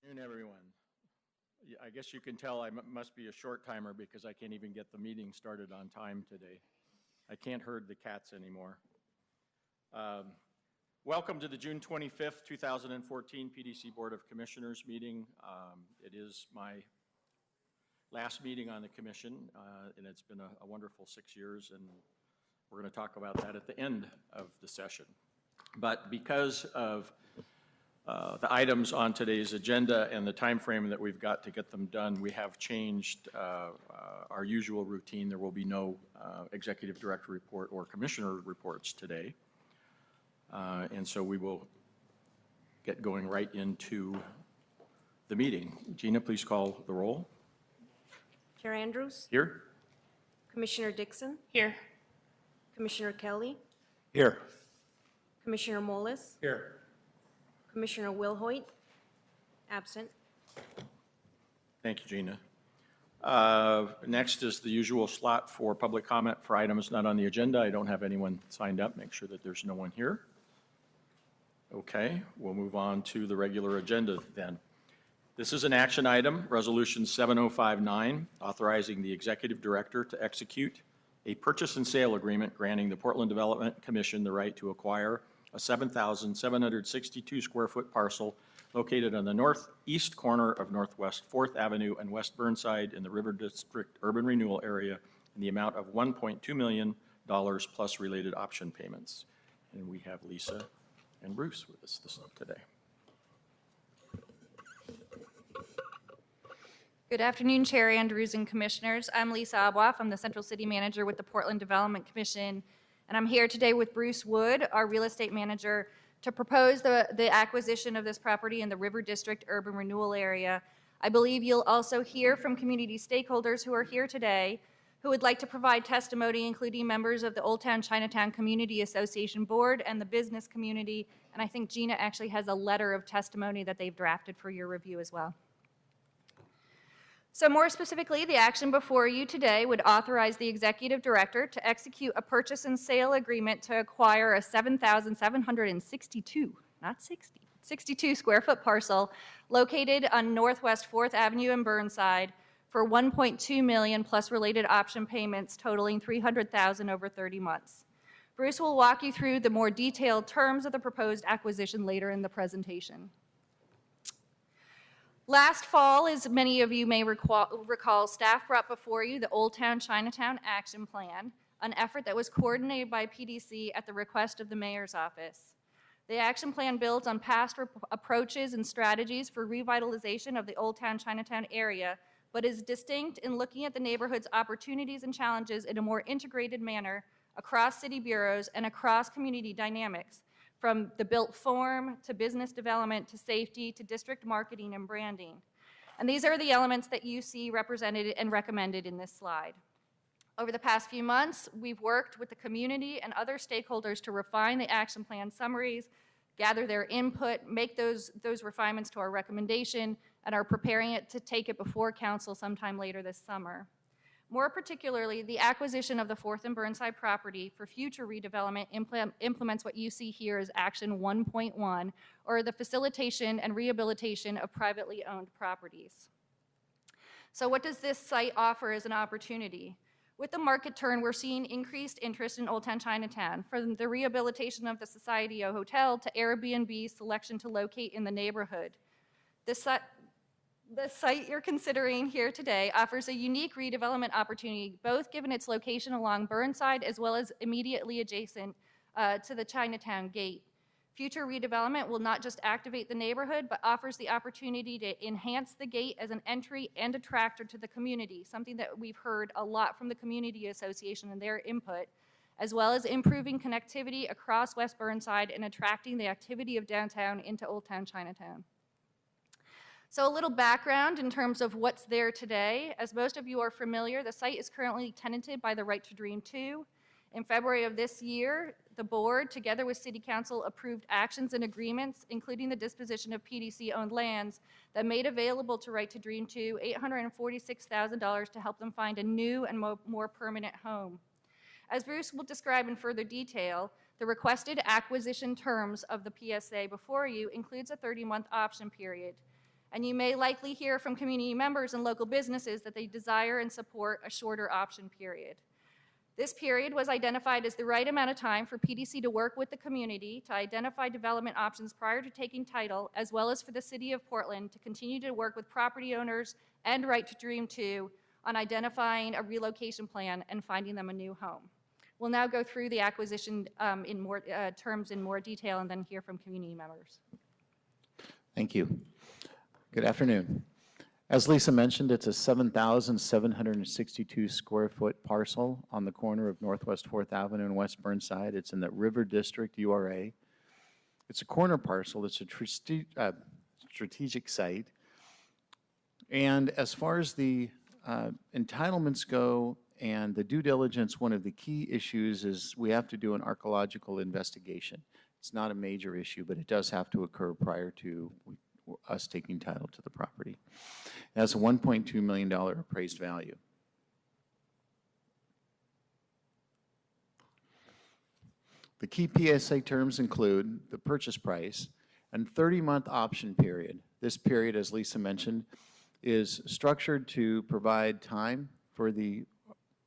Good afternoon, everyone. I guess you can tell I must be a short timer because I can't even get the meeting started on time today. I can't herd the cats anymore. Welcome to the June 25th, 2014 PDC Board of Commissioners meeting. It is my last meeting on the commission, and it's been a wonderful 6 years, and we're going to talk about that at the end of the session. But because of the items on today's agenda and the time frame that we've got to get them done, we have changed our usual routine. There will be no executive director report or commissioner reports today. And so we will get going right into the meeting. Gina, please call the roll. Chair Andrews? Here. Commissioner Dixon? Here. Commissioner Kelly? Here. Commissioner Mollis? Here. Commissioner Wilhoit? Absent. Thank you, Gina. Next is the usual slot for public comment for items not on the agenda. I don't have anyone signed up. Make sure that there's no one here. Okay, we'll move on to the regular agenda then. This is an action item, Resolution 7059, authorizing the Executive Director to execute a purchase and sale agreement granting the Portland Development Commission the right to acquire a 7,762 square foot parcel located on the northeast corner of Northwest 4th Avenue and West Burnside in the River District Urban Renewal area in the amount of $1.2 million plus related option payments. And we have Lisa and Bruce with us today. Good afternoon, Chair Andrews and Commissioners. I'm Lisa Abuaf. I'm the Central City Manager with the Portland Development Commission, and I'm here today with Bruce Wood, our Real Estate Manager, to propose the acquisition of this property in the River District Urban Renewal area. I believe you'll also hear from community stakeholders who are here today who would like to provide testimony, including members of the Old Town Chinatown Community Association Board and the business community, and I think Gina actually has a letter of testimony that they've drafted for your review as well. So more specifically, the action before you today would authorize the Executive Director to execute a purchase and sale agreement to acquire a 7,762, not 60, 62 square foot parcel located on Northwest 4th Avenue in Burnside for $1.2 million plus related option payments totaling $300,000 over 30 months. Bruce will walk you through the more detailed terms of the proposed acquisition later in the presentation. Last fall, as many of you may recall, staff brought before you the Old Town Chinatown Action Plan, an effort that was coordinated by PDC at the request of the Mayor's Office. The action plan builds on past approaches and strategies for revitalization of the Old Town Chinatown area, but is distinct in looking at the neighborhood's opportunities and challenges in a more integrated manner across city bureaus and across community dynamics, from the built form to business development to safety to district marketing and branding. And these are the elements that you see represented and recommended in this slide. Over the past few months, we've worked with the community and other stakeholders to refine the action plan summaries, gather their input, make those refinements to our recommendation, and are preparing it to take it before council sometime later this summer. More particularly, the acquisition of the 4th and Burnside property for future redevelopment implements what you see here as Action 1.1, or the facilitation and rehabilitation of privately owned properties. So what does this site offer as an opportunity? With the market turn, we're seeing increased interest in Old Town Chinatown, from the rehabilitation of the Society Hotel to Airbnb selection to locate in the neighborhood. The site you're considering here today offers a unique redevelopment opportunity, both given its location along Burnside as well as immediately adjacent to the Chinatown Gate. Future redevelopment will not just activate the neighborhood, but offers the opportunity to enhance the gate as an entry and attractor to the community, something that we've heard a lot from the Community Association and their input, as well as improving connectivity across West Burnside and attracting the activity of downtown into Old Town Chinatown. So a little background in terms of what's there today. As most of you are familiar, the site is currently tenanted by the Right to Dream 2. In February of this year, the board, together with City Council, approved actions and agreements, including the disposition of PDC-owned lands that made available to Right to Dream 2 $846,000 to help them find a new and more permanent home. As Bruce will describe in further detail, the requested acquisition terms of the PSA before you includes a 30-month option period. And you may likely hear from community members and local businesses that they desire and support a shorter option period. This period was identified as the right amount of time for PDC to work with the community to identify development options prior to taking title, as well as for the City of Portland to continue to work with property owners and Right to Dream 2 on identifying a relocation plan and finding them a new home. We'll now go through the acquisition in more terms in more detail and then hear from community members. Thank you. Good afternoon. As Lisa mentioned, it's a 7,762 square foot parcel on the corner of Northwest 4th Avenue and West Burnside. It's in the River District URA. It's a corner parcel. It's a strategic site. And as far as the entitlements go and the due diligence, one of the key issues is we have to do an archaeological investigation. It's not a major issue, but it does have to occur prior to us taking title to the property. It has a $1.2 million appraised value. The key PSA terms include the purchase price and 30-month option period. This period, as Lisa mentioned, is structured to provide time for the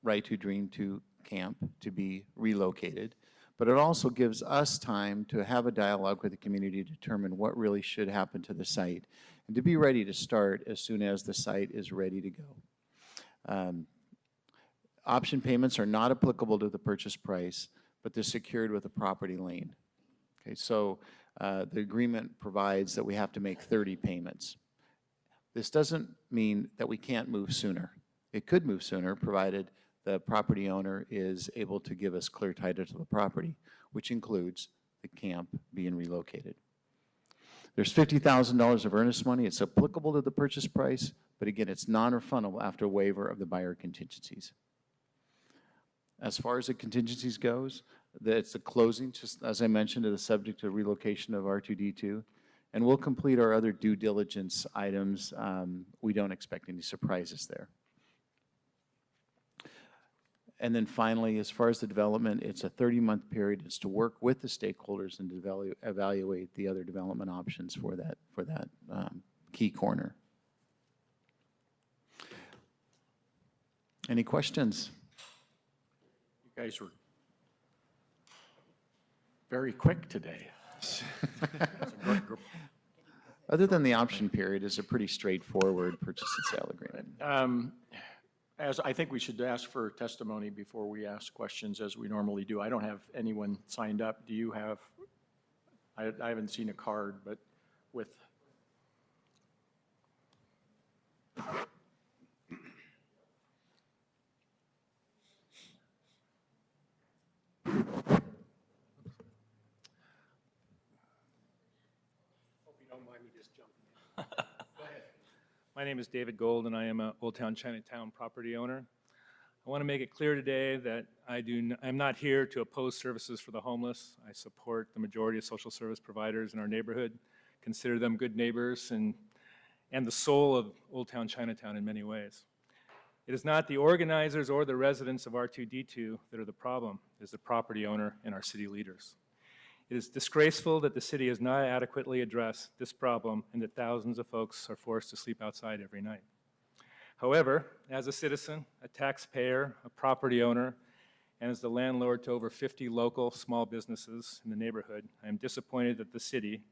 Right to Dream 2 camp to be relocated, but it also gives us time to have a dialogue with the community to determine what really should happen to the site and to be ready to start as soon as the site is ready to go. Option payments are not applicable to the purchase price, but they're secured with a property lien. Okay, so the agreement provides that we have to make 30 payments. This doesn't mean that we can't move sooner. It could move sooner, provided the property owner is able to give us clear title to the property, which includes the camp being relocated. There's $50,000 of earnest money. It's applicable to the purchase price, but again, it's non-refundable after waiver of the buyer contingencies. As far as the contingencies goes, it's the closing, just as I mentioned, to the subject of relocation of R2D2, and we'll complete our other due diligence items. We don't expect any surprises there. And then finally, as far as the development, it's a 30-month period. It's to work with the stakeholders and to evaluate the other development options for that key corner. Any questions? You guys were very quick today. Other than the option period, it's a pretty straightforward purchase and sale agreement. As I think we should ask for testimony before we ask questions, as we normally do. I don't have anyone signed up. Do you have? I haven't seen a card, but with. My name is David Gold, and I am an Old Town Chinatown property owner. I want to make it clear today that I'm not here to oppose services for the homeless. I support the majority of social service providers in our neighborhood, consider them good neighbors and the soul of Old Town Chinatown in many ways. It is not the organizers or the residents of R2D2 that are the problem. It is the property owner and our city leaders. It is disgraceful that the city has not adequately addressed this problem and that thousands of folks are forced to sleep outside every night. However, as a citizen, a taxpayer, a property owner, and as the landlord to over 50 local small businesses in the neighborhood, I am disappointed that the city,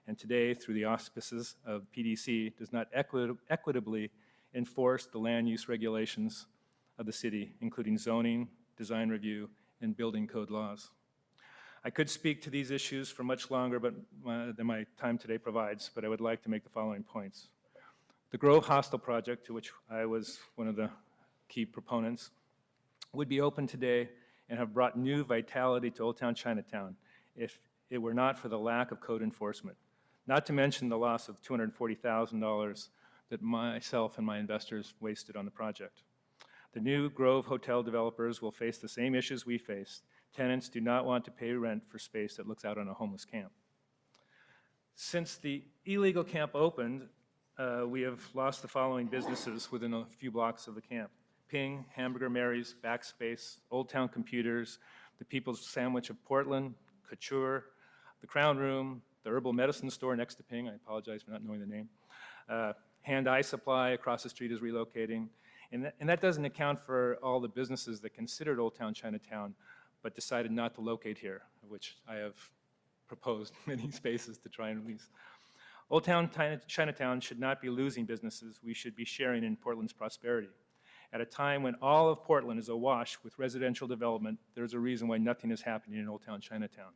and today through the auspices of PDC, does not equitably enforce the land use regulations of the city, including zoning, design review, and building code laws. I could speak to these issues for much longer than my time today provides, but I would like to make the following points. The Grove Hostel project, to which I was one of the key proponents, would be open today and have brought new vitality to Old Town Chinatown if it were not for the lack of code enforcement, not to mention the loss of $240,000 that myself and my investors wasted on the project. The new Grove Hotel developers will face the same issues we faced. Tenants do not want to pay rent for space that looks out on a homeless camp. Since the illegal camp opened, we have lost the following businesses within a few blocks of the camp: Ping, Hamburger Mary's, Backspace, Old Town Computers, the People's Sandwich of Portland, Couture, the Crown Room, the herbal medicine store next to Ping, I apologize for not knowing the name. Hand-Eye Supply across the street is relocating. And that doesn't account for all the businesses that considered Old Town Chinatown, but decided not to locate here, which I have proposed many spaces to try and lease. Old Town Chinatown should not be losing businesses. We should be sharing in Portland's prosperity. At a time when all of Portland is awash with residential development, there's a reason why nothing is happening in Old Town Chinatown.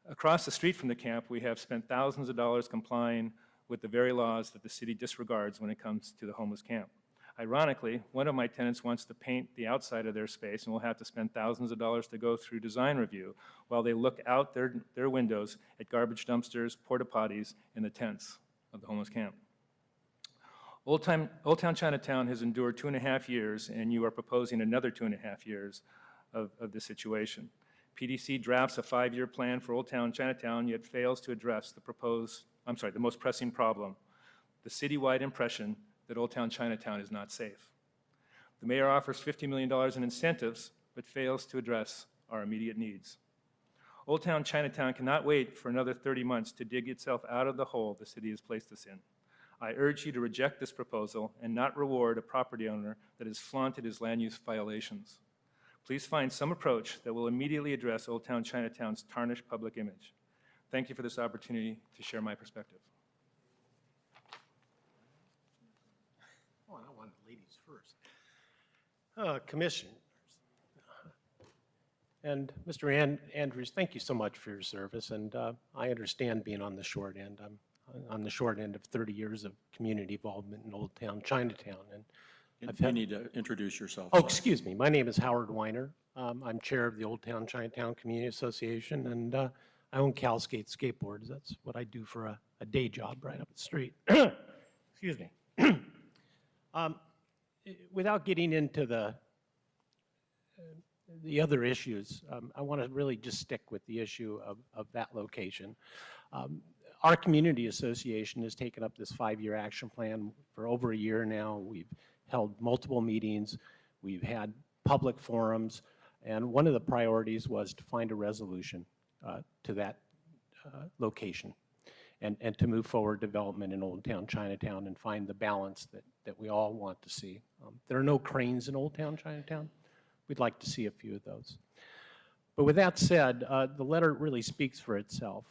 Across the street from the camp, we have spent thousands of dollars complying with the very laws that the city disregards when it comes to the homeless camp. Ironically, one of my tenants wants to paint the outside of their space and will have to spend thousands of dollars to go through design review while they look out their windows at garbage dumpsters, porta potties, and the tents of the homeless camp. Old Town Chinatown has endured 2.5 years, and you are proposing another 2.5 years of this situation. PDC drafts a 5-year plan for Old Town Chinatown, yet fails to address the most pressing problem, the citywide impression that Old Town Chinatown is not safe. The mayor offers $50 million in incentives, but fails to address our immediate needs. Old Town Chinatown cannot wait for another 30 months to dig itself out of the hole the city has placed us in. I urge you to reject this proposal and not reward a property owner that has flaunted his land use violations. Please find some approach that will immediately address Old Town Chinatown's tarnished public image. Thank you for this opportunity to share my perspective. Oh, I wanted ladies first. Commissioners. And Mr. Andrews, thank you so much for your service. And I understand being on the short end. I'm on the short end of 30 years of community involvement in Old Town Chinatown. And You need to introduce yourself. oh, Sorry. excuse me. My name is Howard Weiner. I'm chair of the Old Town Chinatown Community Association, and I own Calskate Skateboards. That's what I do for a day job right up the street. Excuse me. Without getting into the other issues, I want to really just stick with the issue of that location. Our community association has taken up this 5-year action plan for over a year now. We've held multiple meetings. We've had public forums. And one of the priorities was to find a resolution to that location and to move forward development in Old Town Chinatown and find the balance that we all want to see. There are no cranes in Old Town Chinatown. We'd like to see a few of those. But with that said, the letter really speaks for itself.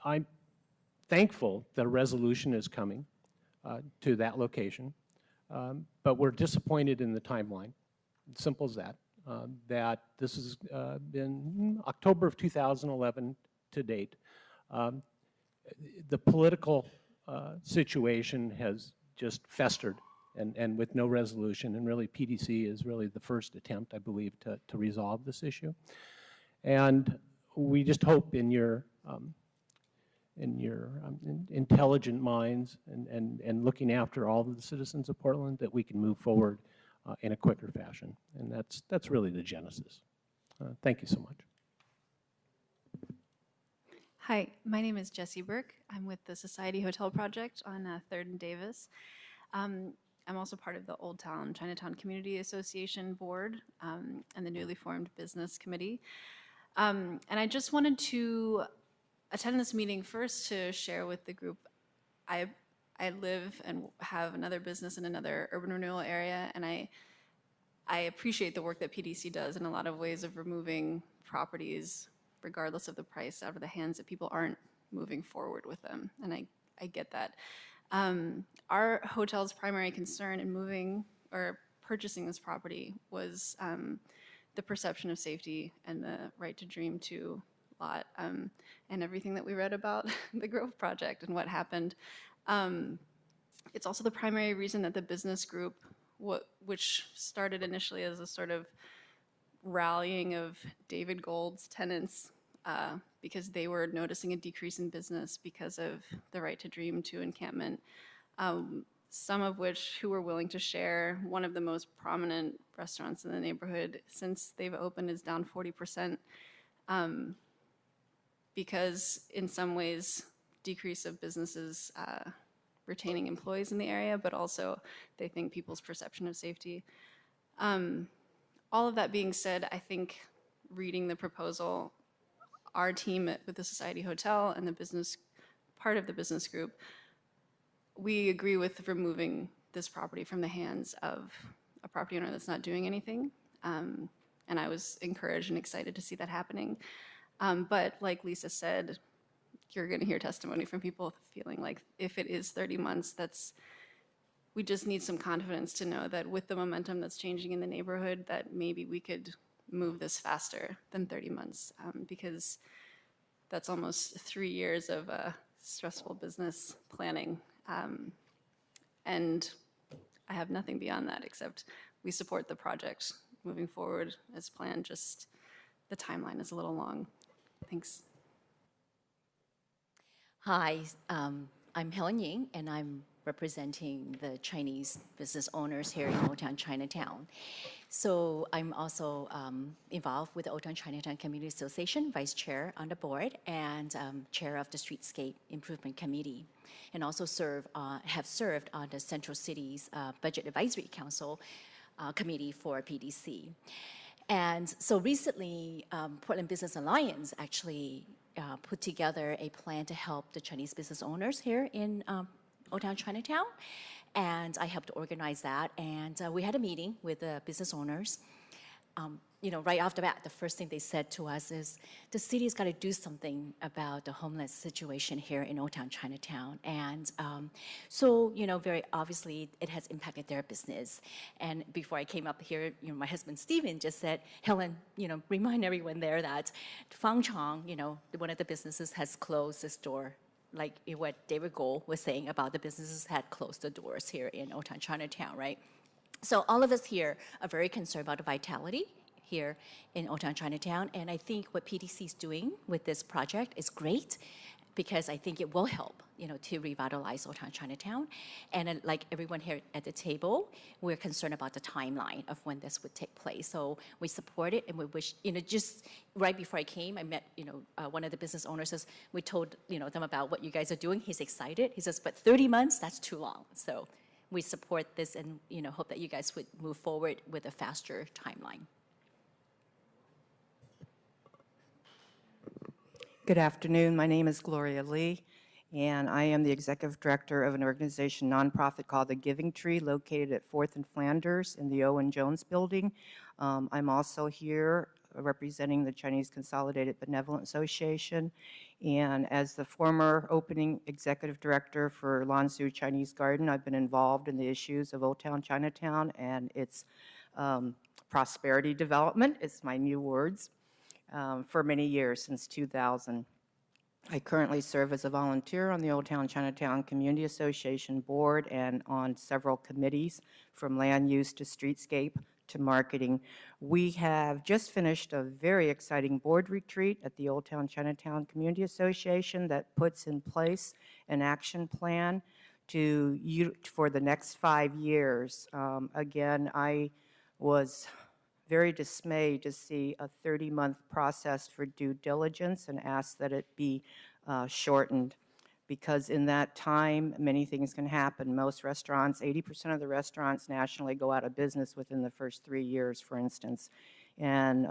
I'm thankful that a resolution is coming to that location, but we're disappointed in the timeline. Simple as that. That this has been October of 2011 to date. The political situation has just festered and with no resolution, and really PDC is really the first attempt, I believe, to resolve this issue. And we just hope in your intelligent minds and looking after all of the citizens of Portland that we can move forward in a quicker fashion. And that's really the genesis. Thank you so much. Hi, my name is Jessie Burke. I'm with the Society Hotel Project on 3rd and Davis. I'm also part of the Old Town Chinatown Community Association Board and the newly formed Business Committee. And I just wanted to attend this meeting first to share with the group. I live and have another business in another urban renewal area, and I appreciate the work that PDC does in a lot of ways of removing properties, regardless of the price, out of the hands that people aren't moving forward with them, and I get that. Our hotel's primary concern in moving or purchasing this property was the perception of safety and the right to dream to lot and everything that we read about the Grove Project and what happened. It's also the primary reason that the business group, which started initially as a sort of rallying of David Gold's tenants because they were noticing a decrease in business because of the right to dream to encampment, some of which who were willing to share. One of the most prominent restaurants in the neighborhood since they've opened is down 40%. Because in some ways, decrease of businesses retaining employees in the area, but also they think people's perception of safety. All of that being said, I think reading the proposal, our team with the Society Hotel and the business, part of the business group, we agree with removing this property from the hands of a property owner that's not doing anything. And I was encouraged and excited to see that happening. But like Lisa said, you're going to hear testimony from people feeling like if it is 30 months, we just need some confidence to know that with the momentum that's changing in the neighborhood, that maybe we could move this faster than 30 months, because that's almost 3 years of stressful business planning. And I have nothing beyond that except we support the project moving forward as planned, just the timeline is a little long. Thanks. Hi, I'm Helen Ying, and I'm representing the Chinese business owners here in Old Town Chinatown. So I'm also involved with the Old Town Chinatown Community Association, vice chair on the board, and chair of the Streetscape Improvement Committee, and also have served on the Central City's Budget Advisory Council Committee for PDC. And so recently, Portland Business Alliance actually put together a plan to help the Chinese business owners here in Old Town Chinatown. And I helped organize that. And we had a meeting with the business owners. Right off the bat, the first thing they said to us is, the city's got to do something about the homeless situation here in Old Town Chinatown. And so, very obviously, it has impacted their business. And before I came up here, my husband, Steven, just said, Helen, remind everyone there that Fang Chong, one of the businesses has closed its door, like what David Gold was saying about the businesses had closed the doors here in Old Town Chinatown, right? So all of us here are very concerned about the vitality here in Old Town Chinatown, and I think what PDC is doing with this project is great, because I think it will help, to revitalize Old Town Chinatown. And like everyone here at the table, we're concerned about the timeline of when this would take place. So we support it, and we wish, just right before I came, I met, one of the business owners says, we told, them about what you guys are doing. He's excited. He says, but 30 months, that's too long. So we support this and, hope that you guys would move forward with a faster timeline. Good afternoon. My name is Gloria Lee, and I am the executive director of an organization, nonprofit called The Giving Tree, located at 4th and Flanders in the Owen Jones building. I'm also here representing the Chinese Consolidated Benevolent Association, and as the former opening executive director for Lanzhou Chinese Garden, I've been involved in the issues of Old Town Chinatown and its prosperity development. It's my new words. For many years, since 2000. I currently serve as a volunteer on the Old Town Chinatown Community Association board and on several committees, from land use to streetscape to marketing. We have just finished a very exciting board retreat at the Old Town Chinatown Community Association that puts in place an action plan for the next 5 years. Again, I was very dismayed to see a 30-month process for due diligence and ask that it be shortened, because in that time, many things can happen. Most restaurants, 80% of the restaurants nationally go out of business within the first 3 years, for instance. And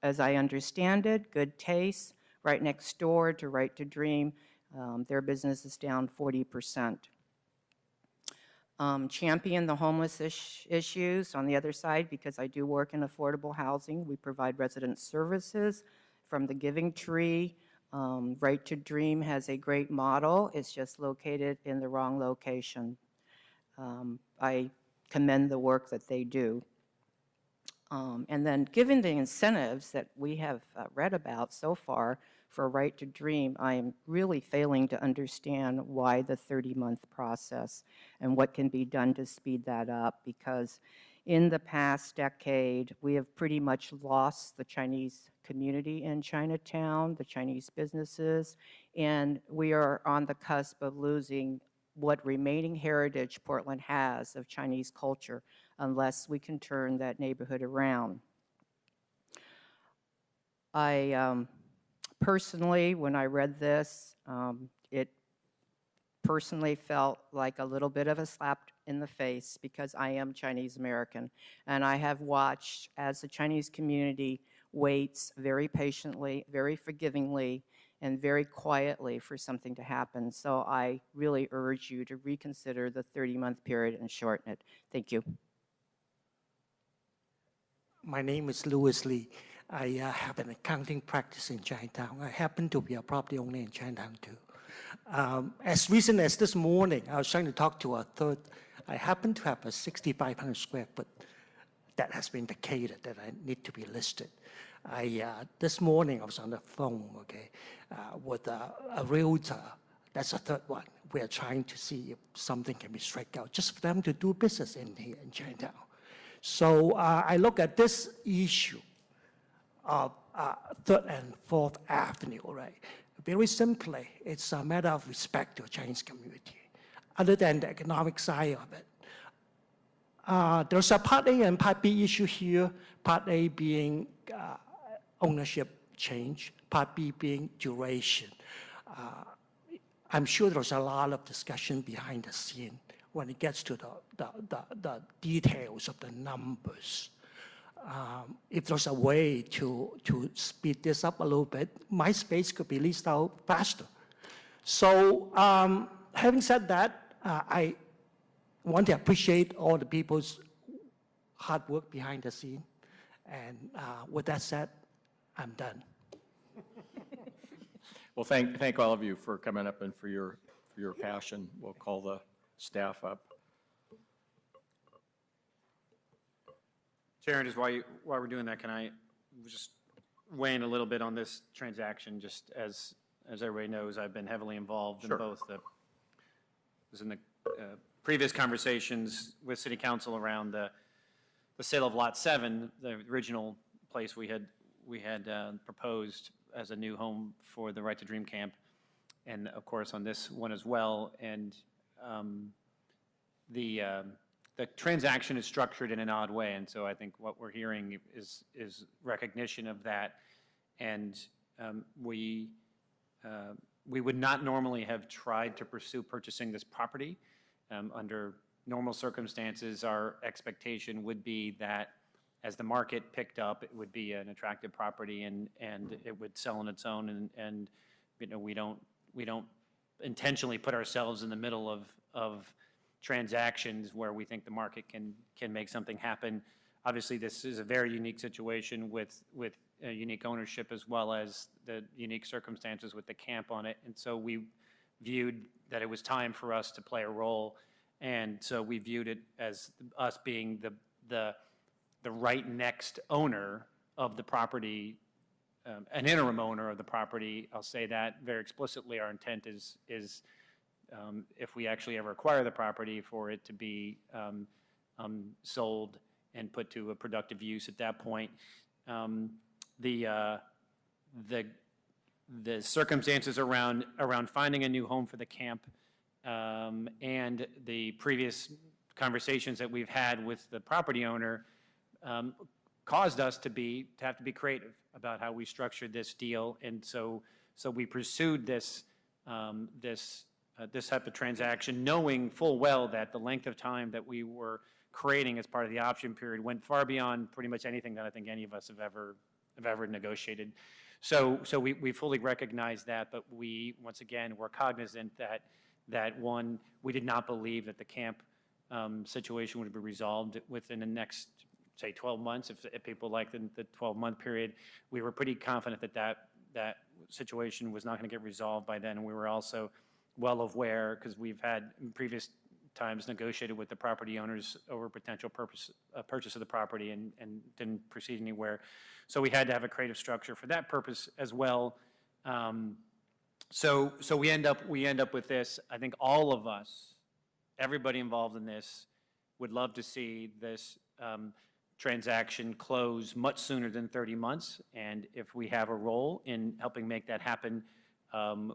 as I understand it, Good Taste, right next door to Right to Dream, their business is down 40%. Champion the homeless issues on the other side, because I do work in affordable housing. We provide resident services from the Giving Tree. Right to Dream has a great model. It's just located in the wrong location. I commend the work that they do. And then given the incentives that we have read about so far for Right to Dream, I am really failing to understand why the 30-month process and what can be done to speed that up, because in the past decade, we have pretty much lost the Chinese community in Chinatown, the Chinese businesses, and we are on the cusp of losing what remaining heritage Portland has of Chinese culture unless we can turn that neighborhood around. I personally, when I read this, it personally felt like a little bit of a slap in the face, because I am Chinese American, and I have watched as the Chinese community waits very patiently, very forgivingly, and very quietly for something to happen. So I really urge you to reconsider the 30-month period and shorten it. Thank you. My name is Louis Lee. I have an accounting practice in Chinatown. I happen to be a property owner in Chinatown too. As recent as this morning, I was trying to talk to a third. I happen to have a 6,500 square foot that has been vacated that I need to be listed. This morning I was on the phone, okay, with a realtor. That's a third one. We are trying to see if something can be struck out just for them to do business in here in Chinatown. So I look at this issue of 3rd and 4th Avenue, right? Very simply, it's a matter of respect to the Chinese community, other than the economic side of it. There's a Part A and Part B issue here, Part A being ownership change, Part B being duration. I'm sure there's a lot of discussion behind the scene when it gets to the details of the numbers. If there's a way to speed this up a little bit, my space could be leased out faster. So having said that, I want to appreciate all the people's hard work behind the scene. And with that said, I'm done. Well, thank all of you for coming up and for your passion. We'll call the staff up. Chair, just while we're doing that, can I just weigh in a little bit on this transaction? Just as everybody knows, I've been heavily involved in both was in the previous conversations with City Council around the sale of Lot 7, the original place we had proposed as a new home for the Right to Dream Camp, and of course on this one as well. And the transaction is structured in an odd way, and so I think what we're hearing is recognition of that. And we would not normally have tried to pursue purchasing this property. Under normal circumstances, our expectation would be that as the market picked up, it would be an attractive property and it would sell on its own. And you know, we don't intentionally put ourselves in the middle of transactions where we think the market can make something happen. Obviously, this is a very unique situation with unique ownership as well as the unique circumstances with the camp on it. And so we viewed that it was time for us to play a role. And so we viewed it as us being the right next owner of the property, an interim owner of the property. I'll say that very explicitly. Our intent is if we actually ever acquire the property, for it to be sold and put to a productive use at that point. The circumstances around finding a new home for the camp and the previous conversations that we've had with the property owner caused us to have to be creative about how we structured this deal. And so we pursued this type of transaction, knowing full well that the length of time that we were creating as part of the option period went far beyond pretty much anything that I think any of us have ever negotiated. So we fully recognize that, but we, once again, were cognizant that one, we did not believe that the camp situation would be resolved within the next, say, 12 months. If people like the 12-month period, we were pretty confident that situation was not going to get resolved by then. And we were also well aware, because we've had in previous times negotiated with the property owners over potential purchase of the property and didn't proceed anywhere. So we had to have a creative structure for that purpose as well. So we end up with this. I think all of us, everybody involved in this, would love to see this transaction close much sooner than 30 months. And if we have a role in helping make that happen,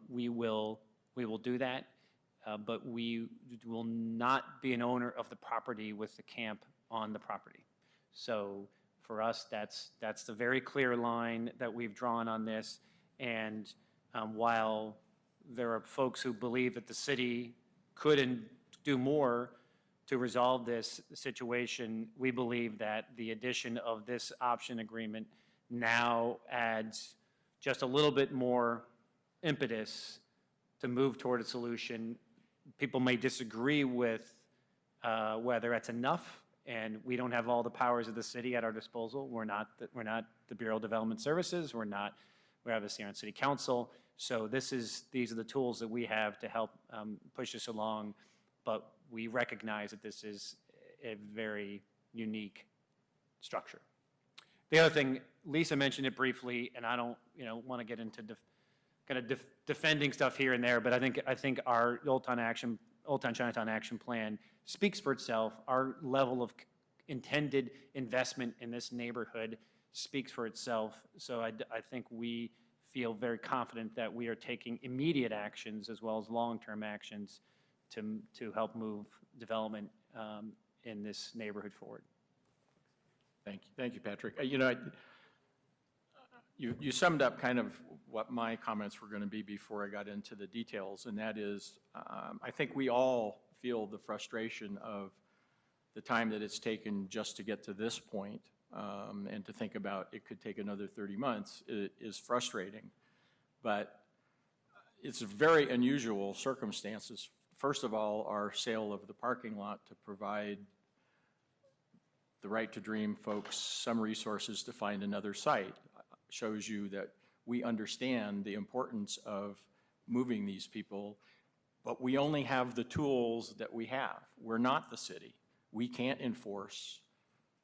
we will do that. But we will not be an owner of the property with the camp on the property. So for us, that's the very clear line that we've drawn on this. And while there are folks who believe that the city could do more to resolve this situation, we believe that the addition of this option agreement now adds just a little bit more impetus to move toward a solution. People may disagree with whether that's enough, and we don't have all the powers of the city at our disposal. We're not the Bureau of Development Services. We're obviously on City Council. So these are the tools that we have to help push us along, but we recognize that this is a very unique structure. The other thing, Lisa mentioned it briefly, and I don't, want to get into defending stuff here and there, but I think our Old Town Chinatown Action Plan speaks for itself. Our level of intended investment in this neighborhood speaks for itself. So I think we feel very confident that we are taking immediate actions as well as long-term actions to help move development in this neighborhood forward. Thank you, Patrick. You summed up kind of what my comments were going to be before I got into the details, and that is, I think we all feel the frustration of the time that it's taken just to get to this point, and to think about it could take another 30 months is frustrating. But it's very unusual circumstances. First of all, our sale of the parking lot to provide the Right to Dream folks some resources to find another site shows you that we understand the importance of moving these people, but we only have the tools that we have. We're not the city. We can't enforce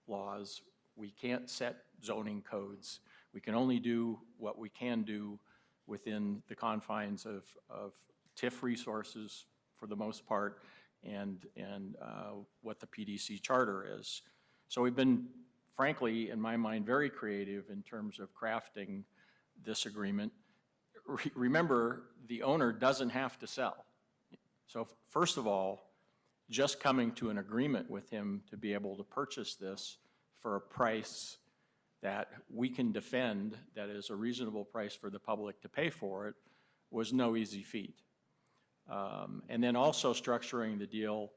laws. We can't set zoning codes. We can only do what we can do within the confines of TIF resources for the most part, and what the PDC charter is. So we've been, frankly, in my mind, very creative in terms of crafting this agreement. Remember, the owner doesn't have to sell. So first of all, just coming to an agreement with him to be able to purchase this for a price that we can defend, that is a reasonable price for the public to pay for it, was no easy feat. And then also structuring the deal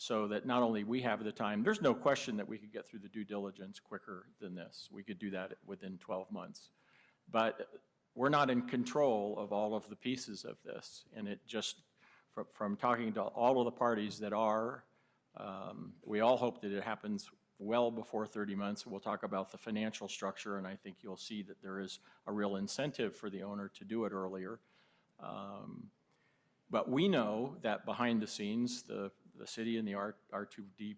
so that not only we have the time, there's no question that we could get through the due diligence quicker than this. We could do that within 12 months. But we're not in control of all of the pieces of this. And it just, from talking to all of the parties that are, we all hope that it happens well before 30 months. We'll talk about the financial structure, and I think you'll see that there is a real incentive for the owner to do it earlier. But we know that behind the scenes, the city and the R2D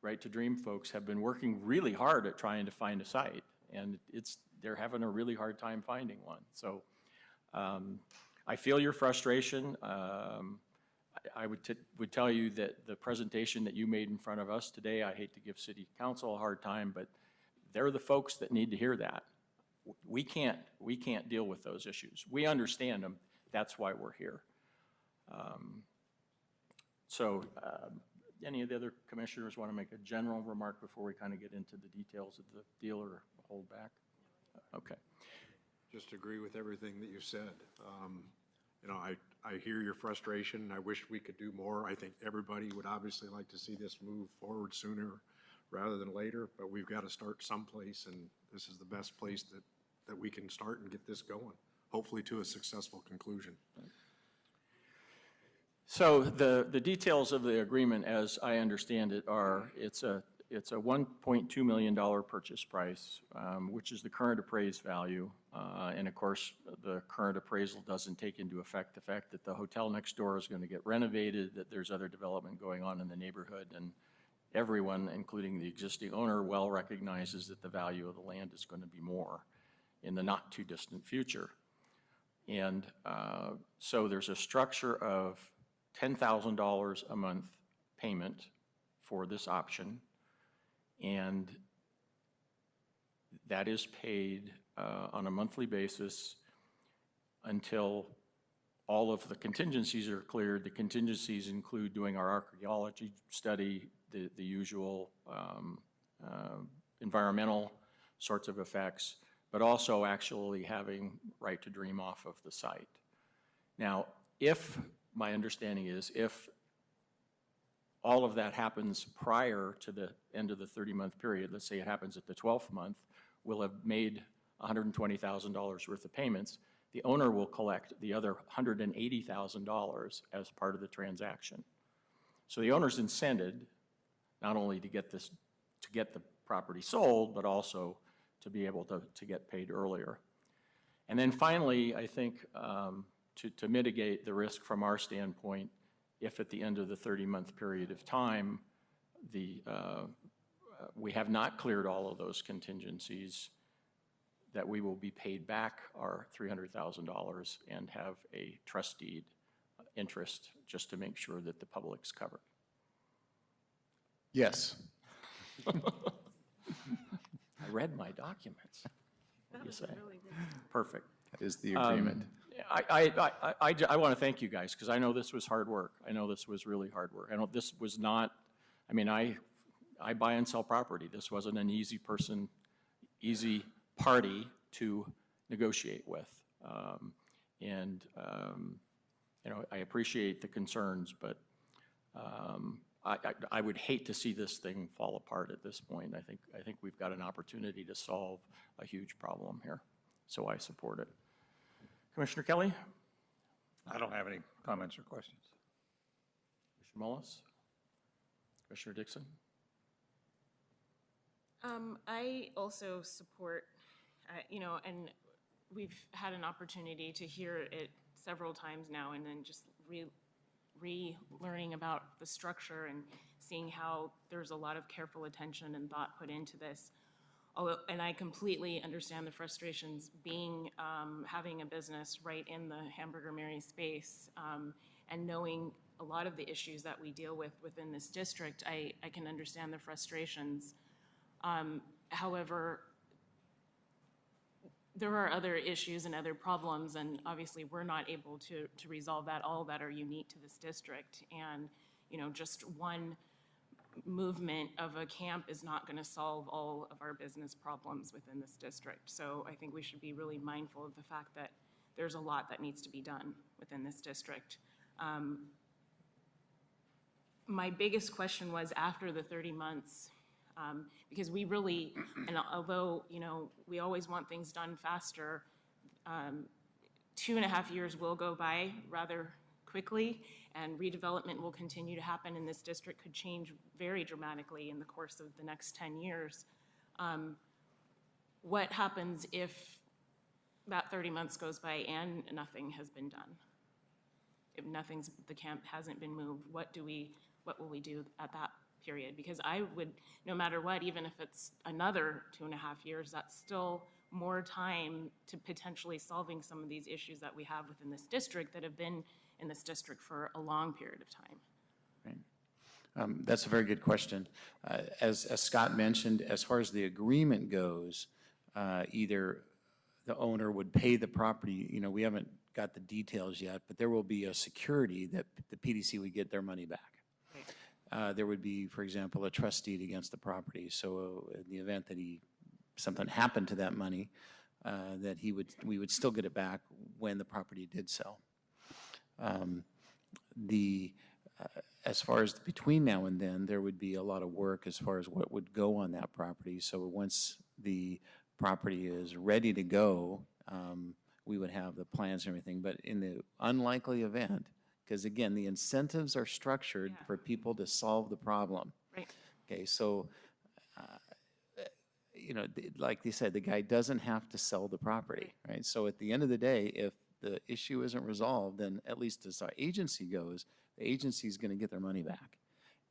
Right to Dream folks have been working really hard at trying to find a site, and they're having a really hard time finding one. So I feel your frustration. I would tell you that the presentation that you made in front of us today, I hate to give City Council a hard time, but they're the folks that need to hear that. We can't deal with those issues. We understand them. That's why we're here. Any of the other commissioners want to make a general remark before we kind of get into the details of the deal or hold back? Okay. Just agree with everything that you said. I hear your frustration. I wish we could do more. I think everybody would obviously like to see this move forward sooner rather than later, but we've got to start someplace, and this is the best place that we can start and get this going, hopefully to a successful conclusion. So the details of the agreement, as I understand it, are it's a $1.2 million purchase price, which is the current appraised value. And of course, the current appraisal doesn't take into effect the fact that the hotel next door is going to get renovated, that there's other development going on in the neighborhood, and everyone, including the existing owner, well recognizes that the value of the land is going to be more in the not too distant future. And so there's a structure of $10,000 a month payment for this option, and that is paid on a monthly basis until all of the contingencies are cleared. The contingencies include doing our archaeology study, the usual environmental sorts of effects, but also actually having Right to Dream off of the site. Now, my understanding is if all of that happens prior to the end of the 30-month period, let's say it happens at the 12th month, we'll have made $120,000 worth of payments, the owner will collect the other $180,000 as part of the transaction. So the owner's incented not only to get the property sold, but also to be able to get paid earlier. And then finally, I think to mitigate the risk from our standpoint, if at the end of the 30-month period of time, we have not cleared all of those contingencies, that we will be paid back our $300,000 and have a trust deed interest just to make sure that the public's covered. Yes. I read my documents. What do you say? Perfect. That is the agreement. I want to thank you guys, because I know this was hard work. I know this was really hard work. I know this was not, I mean, I buy and sell property. This wasn't an easy party to negotiate with. You know, I appreciate the concerns, but I would hate to see this thing fall apart at this point. I think we've got an opportunity to solve a huge problem here, so I support it. Commissioner Kelly? I don't have any comments or questions. Commissioner Mullis? Commissioner Dixon? I also support, you know, and we've had an opportunity to hear it several times now, and then just relearning about the structure and seeing how there's a lot of careful attention and thought put into this. Although, and I completely understand the frustrations being, having a business right in the Hamburger Mary space, and knowing a lot of the issues that we deal with within this district, I can understand the frustrations. However, there are other issues and other problems, and obviously we're not able to resolve that all that are unique to this district. And, you know, just one movement of a camp is not going to solve all of our business problems within this district. So I think we should be really mindful of the fact that there's a lot that needs to be done within this district. My biggest question was after the 30 months, because we really, and although, you know, we always want things done faster, 2.5 years will go by rather quickly, and redevelopment will continue to happen, and this district could change very dramatically in the course of the next 10 years. What happens if that 30 months goes by and nothing has been done? If the camp hasn't been moved, what will we do at that period? Because I would, no matter what, even if it's another 2.5 years, that's still more time to potentially solving some of these issues that we have within this district that have been in this district for a long period of time. Right. That's a very good question. As Scott mentioned, as far as the agreement goes, either the owner would pay the property, you know, we haven't got the details yet, but there will be a security that the PDC would get their money back. There would be, for example, a trust deed against the property. So in the event that something happened to that money, that we would still get it back when the property did sell. As far as between now and then, there would be a lot of work as far as what would go on that property. So once the property is ready to go, we would have the plans and everything. But in the unlikely event, because again, the incentives are structured for people to solve the problem. Right. Okay, so, you know, like they said, the guy doesn't have to sell the property, right? So at the end of the day, if the issue isn't resolved, then at least as our agency goes, the agency is going to get their money back.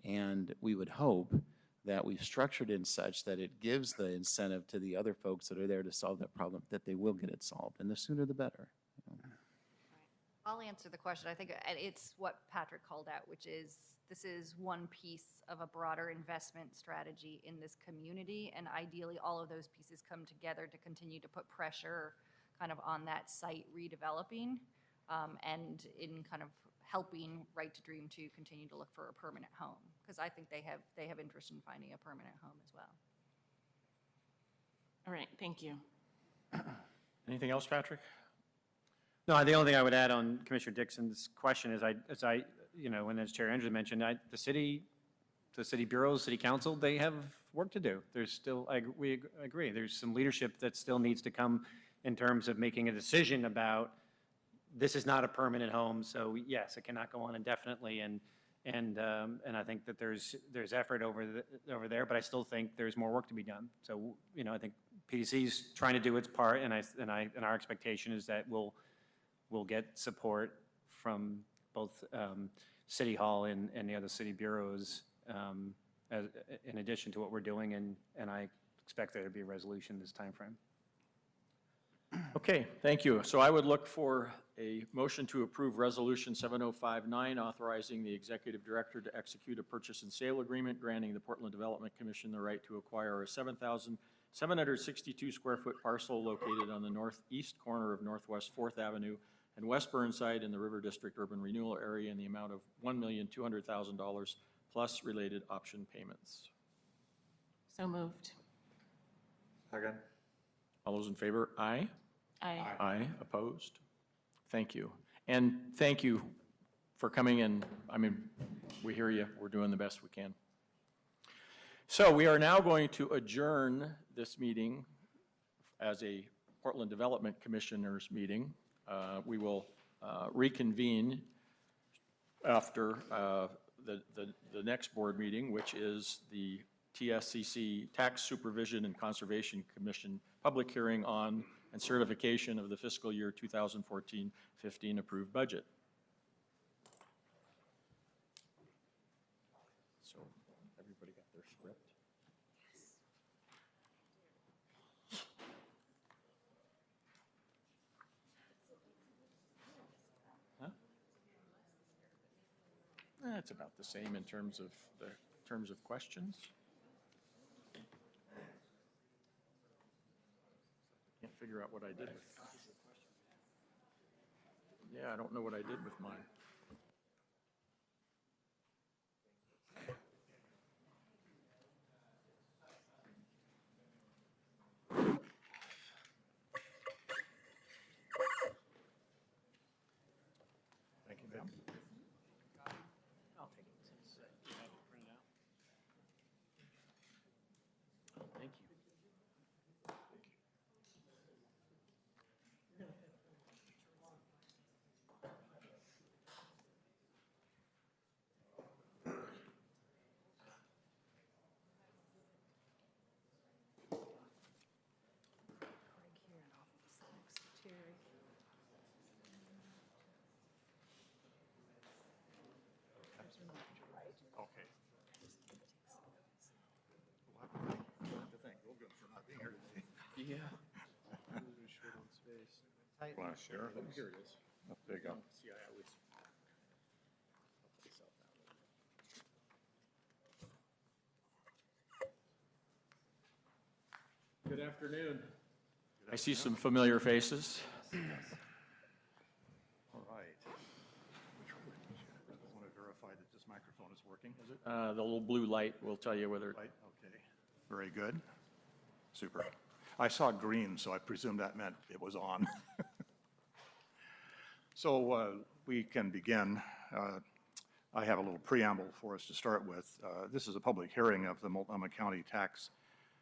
And we would hope that we've structured it such that it gives the incentive to the other folks that are there to solve that problem, that they will get it solved, and the sooner the better. I'll answer the question. I think it's what Patrick called out, which is this is one piece of a broader investment strategy in this community, and ideally all of those pieces come together to continue to put pressure kind of on that site redeveloping, and in kind of helping Right to Dream to continue to look for a permanent home, because I think they have interest in finding a permanent home as well. All right, thank you. Anything else, Patrick? No, the only thing I would add on Commissioner Dixon's question is, you know, when as Chair Andrews mentioned, the city the city bureaus, city council, they have work to do. There's still, we agree, there's some leadership that still needs to come in terms of making a decision about, this is not a permanent home, so yes, it cannot go on indefinitely, and I think that there's effort over there, but I still think there's more work to be done. So, you know, I think PDC's trying to do its part, and our expectation is that we'll get support from both City Hall and the other city bureaus in addition to what we're doing, and I expect there to be a resolution this timeframe. Okay, thank you. So I would look for a motion to approve Resolution 7059, authorizing the Executive Director to execute a purchase and sale agreement granting the Portland Development Commission the right to acquire a 7,762 square foot parcel located on the northeast corner of Northwest 4th Avenue and West Burnside in the River District Urban Renewal Area in the amount of $1,200,000 plus related option payments. So moved. Second. All those in favor, aye? Aye. Aye, opposed? Thank you. And thank you for coming in. I mean, we hear you. We're doing the best we can. So we are now going to adjourn this meeting as a Portland Development Commissioners meeting. We will reconvene after the next board meeting, which is the TSCC Tax Supervision and Conservation Commission public hearing on and certification of the fiscal year 2014-15 approved budget. So everybody got their script? Huh? It's about the same in terms of questions. Can't figure out what I did with. Yeah, I don't know what I did with mine. Thank you, ma'am. I'll take it since you have it printed out. Thank you. Okay. We'll have to thank Logan for not being here today. Yeah. Want to share? Here it is. Oh, there you go. See, I always. I'll put this out that way. Good afternoon. I see some familiar faces. All right. I want to verify that this microphone is working, is it? The little blue light will tell you whether. Right, okay. Very good. Super. I saw green, so I presumed that meant it was on. So we can begin. I have a little preamble for us to start with. This is a public hearing of the Multnomah County Tax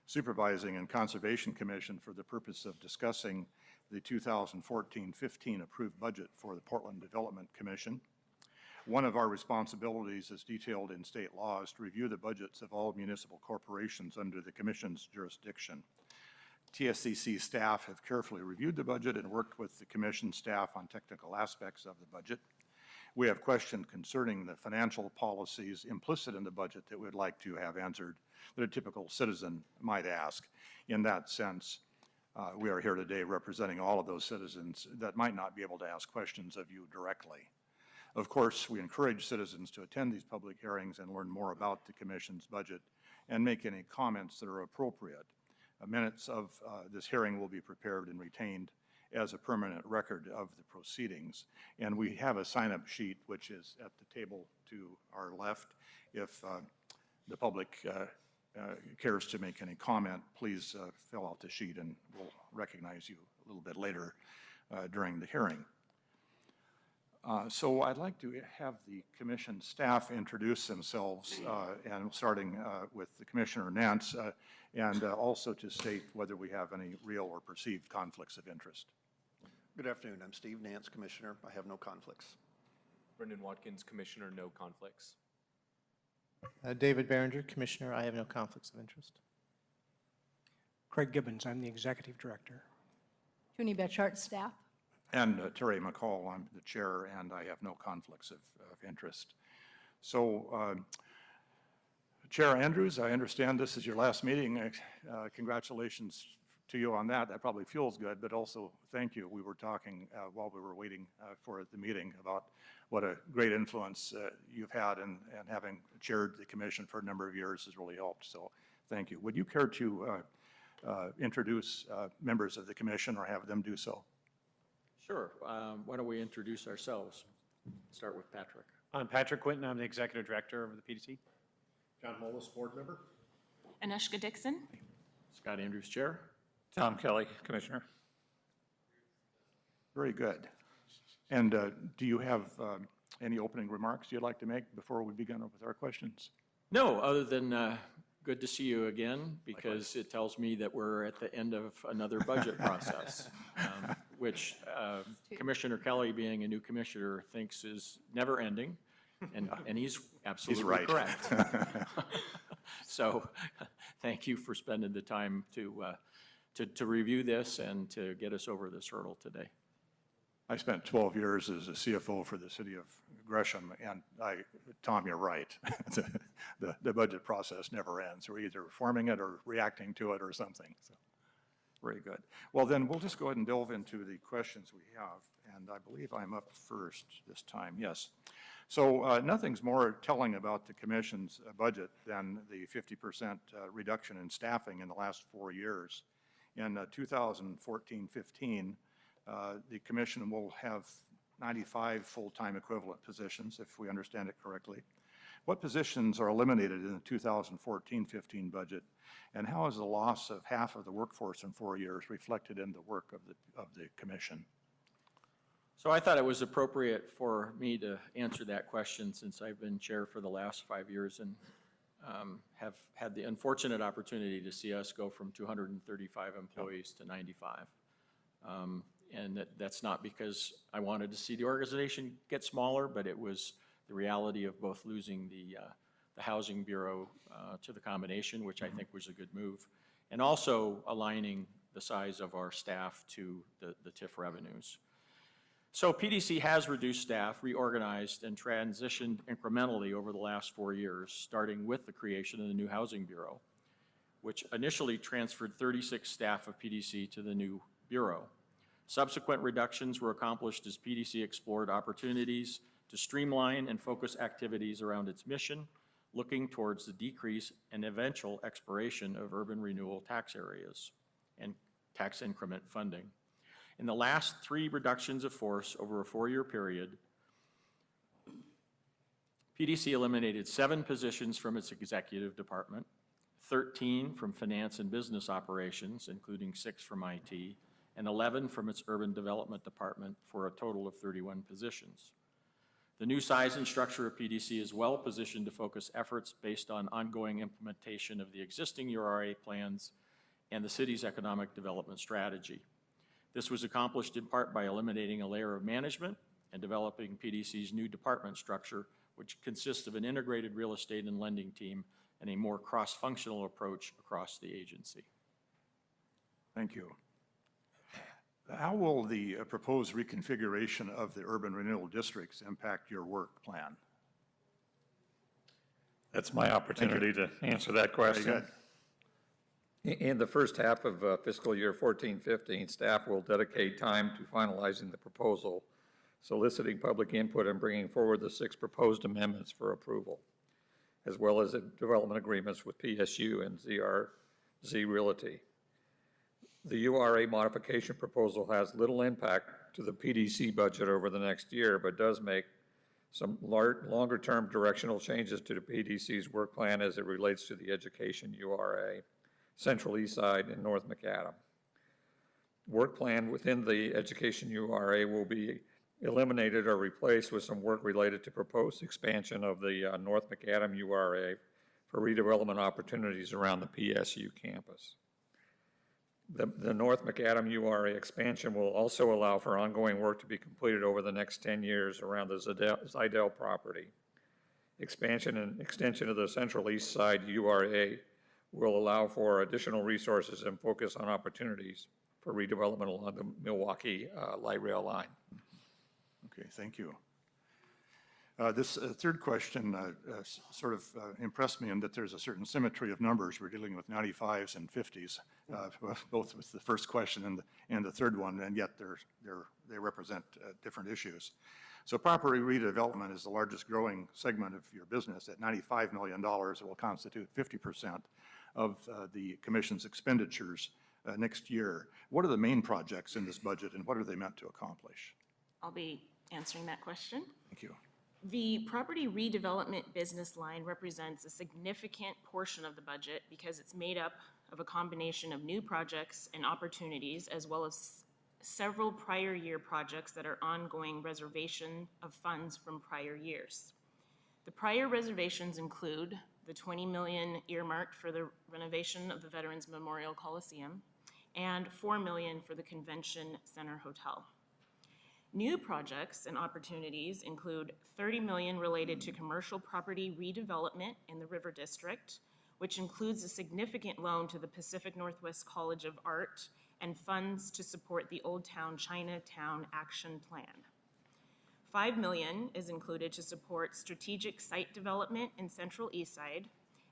Supervising and Conservation Commission for the purpose of discussing the 2014-15 approved budget for the Portland Development Commission. One of our responsibilities, as detailed in state law, is to review the budgets of all municipal corporations under the Commission's jurisdiction. TSCC staff have carefully reviewed the budget and worked with the Commission staff on technical aspects of the budget. We have questions concerning the financial policies implicit in the budget that we'd like to have answered that a typical citizen might ask. In that sense, we are here today representing all of those citizens that might not be able to ask questions of you directly. Of course, we encourage citizens to attend these public hearings and learn more about the Commission's budget and make any comments that are appropriate. Minutes of this hearing will be prepared and retained as a permanent record of the proceedings. And we have a sign-up sheet, which is at the table to our left. If the public cares to make any comment, please fill out the sheet and we'll recognize you a little bit later during the hearing. So I'd like to have the commission staff introduce themselves, and starting with the Commissioner Nance, and also to state whether we have any real or perceived conflicts of interest. Good afternoon. I'm Steve Nance, Commissioner. I have no conflicts. Brendan Watkins, Commissioner, no conflicts. David Behringer, Commissioner. I have no conflicts of interest. Craig Gibbons, I'm the Executive Director. Junie Betchart, staff. And Terry McCall, I'm the chair, and I have no conflicts of interest. So, Chair Andrews, I understand this is your last meeting. Congratulations to you on that. That probably feels good, but also thank you. We were talking while we were waiting for the meeting about what a great influence you've had, and having chaired the commission for a number of years has really helped. So thank you. Would you care to introduce members of the commission or have them do so? Sure. Why don't we introduce ourselves? Start with Patrick. I'm Patrick Quinton. I'm the Executive Director of the PDC. John Mullis, Board Member. Anushka Dixon. Scott Andrews, Chair. Tom Kelly, Commissioner. Very good. And do you have any opening remarks you'd like to make before we begin with our questions? No, other than good to see you again, because it tells me that we're at the end of another budget process, which Commissioner Kelly, being a new commissioner, thinks is never ending, and he's absolutely right. Correct. So thank you for spending the time to review this and to get us over this hurdle today. I spent 12 years as a CFO for the city of Gresham, and Tom, you're right. The budget process never ends. We're either forming it or reacting to it or something. So, very good. Well, then we'll just go ahead and delve into the questions we have, and I believe I'm up first this time. Yes. So nothing's more telling about the commission's budget than the 50% reduction in staffing in the last 4 years. In 2014-15, the commission will have 95 full-time equivalent positions, if we understand it correctly. What positions are eliminated in the 2014-15 budget, and how is the loss of half of the workforce in 4 years reflected in the work of the commission? So I thought it was appropriate for me to answer that question, since I've been chair for the last 5 years and have had the unfortunate opportunity to see us go from 235 employees to 95. And that's not because I wanted to see the organization get smaller, but it was the reality of both losing the Housing Bureau to the combination, which I think was a good move, and also aligning the size of our staff to the TIF revenues. So PDC has reduced staff, reorganized, and transitioned incrementally over the last 4 years, starting with the creation of the new Housing Bureau, which initially transferred 36 staff of PDC to the new Bureau. Subsequent reductions were accomplished as PDC explored opportunities to streamline and focus activities around its mission, looking towards the decrease and eventual expiration of urban renewal tax areas and tax increment funding. In the last 3 reductions of force over a 4-year period, PDC eliminated 7 positions from its executive department, 13 from finance and business operations, including 6 from IT, and 11 from its urban development department, for a total of 31 positions. The new size and structure of PDC is well positioned to focus efforts based on ongoing implementation of the existing URA plans and the city's economic development strategy. This was accomplished in part by eliminating a layer of management and developing PDC's new department structure, which consists of an integrated real estate and lending team and a more cross-functional approach across the agency. Thank you. How will the proposed reconfiguration of the urban renewal districts impact your work plan? That's my opportunity to answer that question. Very good. In the first half of fiscal year 14-15, staff will dedicate time to finalizing the proposal, soliciting public input, and bringing forward the 6 proposed amendments for approval, as well as development agreements with PSU and ZRZ Realty. The URA modification proposal has little impact to the PDC budget over the next year, but does make some longer-term directional changes to the PDC's work plan as it relates to the education URA, Central East Side, and North Macadam. Work plan within the education URA will be eliminated or replaced with some work related to proposed expansion of the North Macadam URA for redevelopment opportunities around the PSU campus. The North Macadam URA expansion will also allow for ongoing work to be completed over the next 10 years around the Zidell property. Expansion and extension of the Central East Side URA will allow for additional resources and focus on opportunities for redevelopment along the Milwaukee light rail line. Okay, thank you. This third question sort of impressed me in that there's a certain symmetry of numbers. We're dealing with 95s and 50s, both with the first question and the third one, and yet they represent different issues. So property redevelopment is the largest growing segment of your business. At $95 million, it will constitute 50% of the Commission's expenditures next year. What are the main projects in this budget, and what are they meant to accomplish? I'll be answering that question. Thank you. The property redevelopment business line represents a significant portion of the budget because it's made up of a combination of new projects and opportunities, as well as several prior year projects that are ongoing reservation of funds from prior years. The prior reservations include the $20 million earmarked for the renovation of the Veterans Memorial Coliseum and $4 million for the Convention Center Hotel. New projects and opportunities include $30 million related to commercial property redevelopment in the River District, which includes a significant loan to the Pacific Northwest College of Art and funds to support the Old Town Chinatown Action Plan. $5 million is included to support strategic site development in Central Eastside,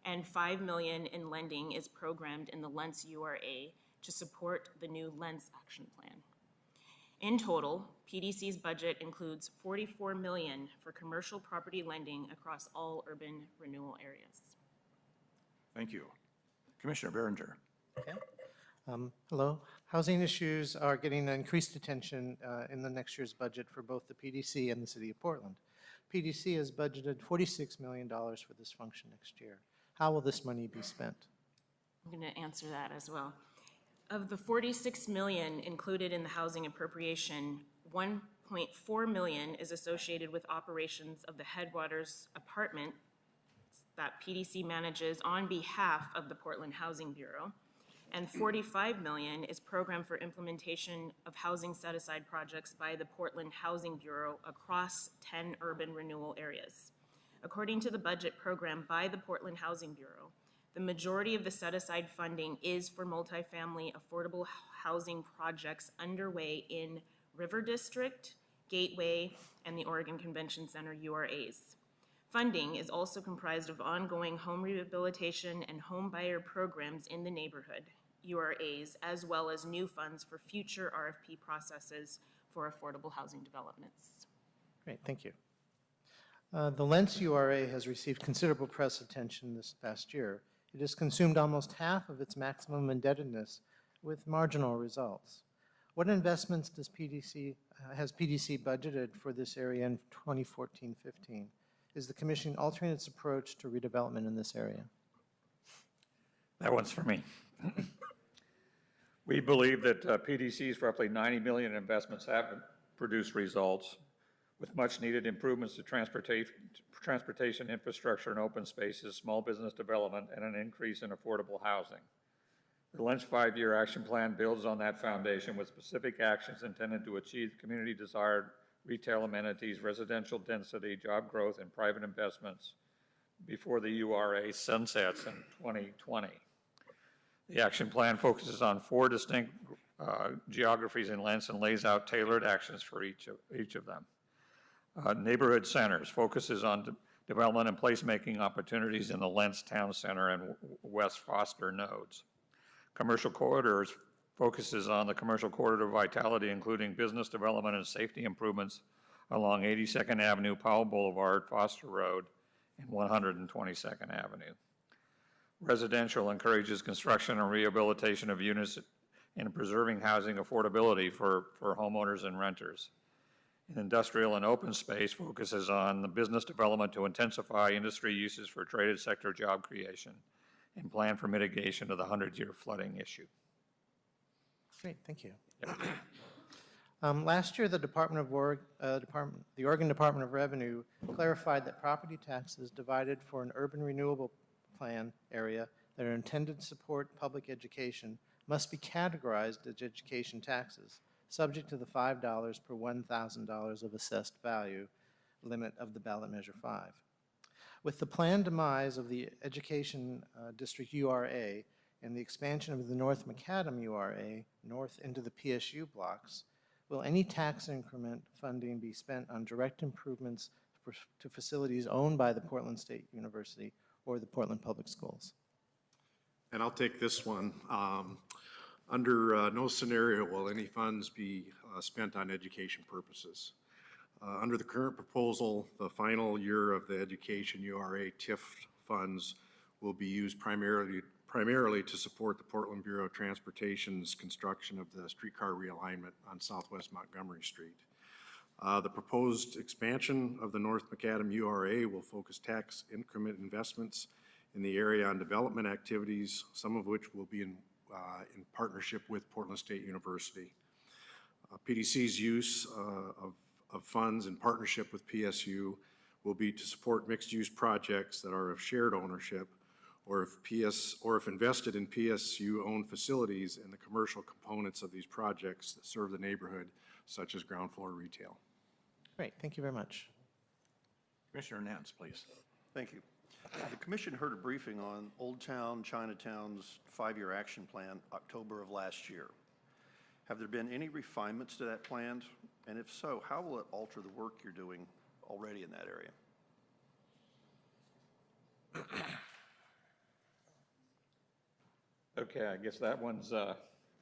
and $5 million in lending is programmed in the Lentz URA to support the new Lentz Action Plan. In total, PDC's budget includes $44 million for commercial property lending across all urban renewal areas. Thank you. Commissioner Behringer. Okay. Hello. Housing issues are getting increased attention in the next year's budget for both the PDC and the City of Portland. PDC has budgeted $46 million for this function next year. How will this money be spent? I'm going to answer that as well. Of the $46 million included in the housing appropriation, $1.4 million is associated with operations of the Headwaters apartment that PDC manages on behalf of the Portland Housing Bureau, and $45 million is programmed for implementation of housing set-aside projects by the Portland Housing Bureau across 10 urban renewal areas. According to the budget program by the Portland Housing Bureau, the majority of the set-aside funding is for multifamily affordable housing projects underway in River District, Gateway, and the Oregon Convention Center URAs. Funding is also comprised of ongoing home rehabilitation and home buyer programs in the neighborhood, URAs, as well as new funds for future RFP processes for affordable housing developments. Great, thank you. The Lentz URA has received considerable press attention this past year. It has consumed almost half of its maximum indebtedness with marginal results. What investments has PDC budgeted for this area in 2014-15? Is the Commission altering its approach to redevelopment in this area? That one's for me. We believe that PDC's roughly $90 million in investments have produced results with much needed improvements to transportation infrastructure and open spaces, small business development, and an increase in affordable housing. The Lentz 5-year action plan builds on that foundation with specific actions intended to achieve community desired retail amenities, residential density, job growth, and private investments before the URA sunsets in 2020. The action plan focuses on 4 distinct geographies in Lentz and lays out tailored actions for each of them. Neighborhood centers focuses on development and placemaking opportunities in the Lentz Town Center and West Foster nodes. Commercial corridors focuses on the commercial corridor vitality, including business development and safety improvements along 82nd Avenue, Powell Boulevard, Foster Road, and 122nd Avenue. Residential encourages construction and rehabilitation of units and preserving housing affordability for homeowners and renters. And industrial and open space focuses on the business development to intensify industry uses for traded sector job creation and plan for mitigation of the 100-year flooding issue. Great, thank you. Yep. Last year, the the Oregon Department of Revenue clarified that property taxes divided for an urban renewable plan area that are intended to support public education must be categorized as education taxes, subject to the $5 per $1,000 of assessed value limit of the ballot measure 5. With the planned demise of the Education District URA and the expansion of the North Macadam URA north into the PSU blocks, will any tax increment funding be spent on direct improvements to facilities owned by the Portland State University or the Portland Public Schools? And I'll take this one. Under no scenario will any funds be spent on education purposes. Under the current proposal, the final year of the Education URA TIF funds will be used primarily to support the Portland Bureau of Transportation's construction of the streetcar realignment on Southwest Montgomery Street. The proposed expansion of the North Macadam URA will focus tax increment investments in the area on development activities, some of which will be in partnership with Portland State University. PDC's use of funds in partnership with PSU will be to support mixed-use projects that are of shared ownership, or if invested in PSU-owned facilities and the commercial components of these projects that serve the neighborhood, such as ground floor retail. Great, thank you very much. Commissioner Nance, please. Thank you. The commission heard a briefing on Old Town Chinatown's 5-year action plan October of last year. Have there been any refinements to that plan? And if so, how will it alter the work you're doing already in that area? Okay, I guess that one's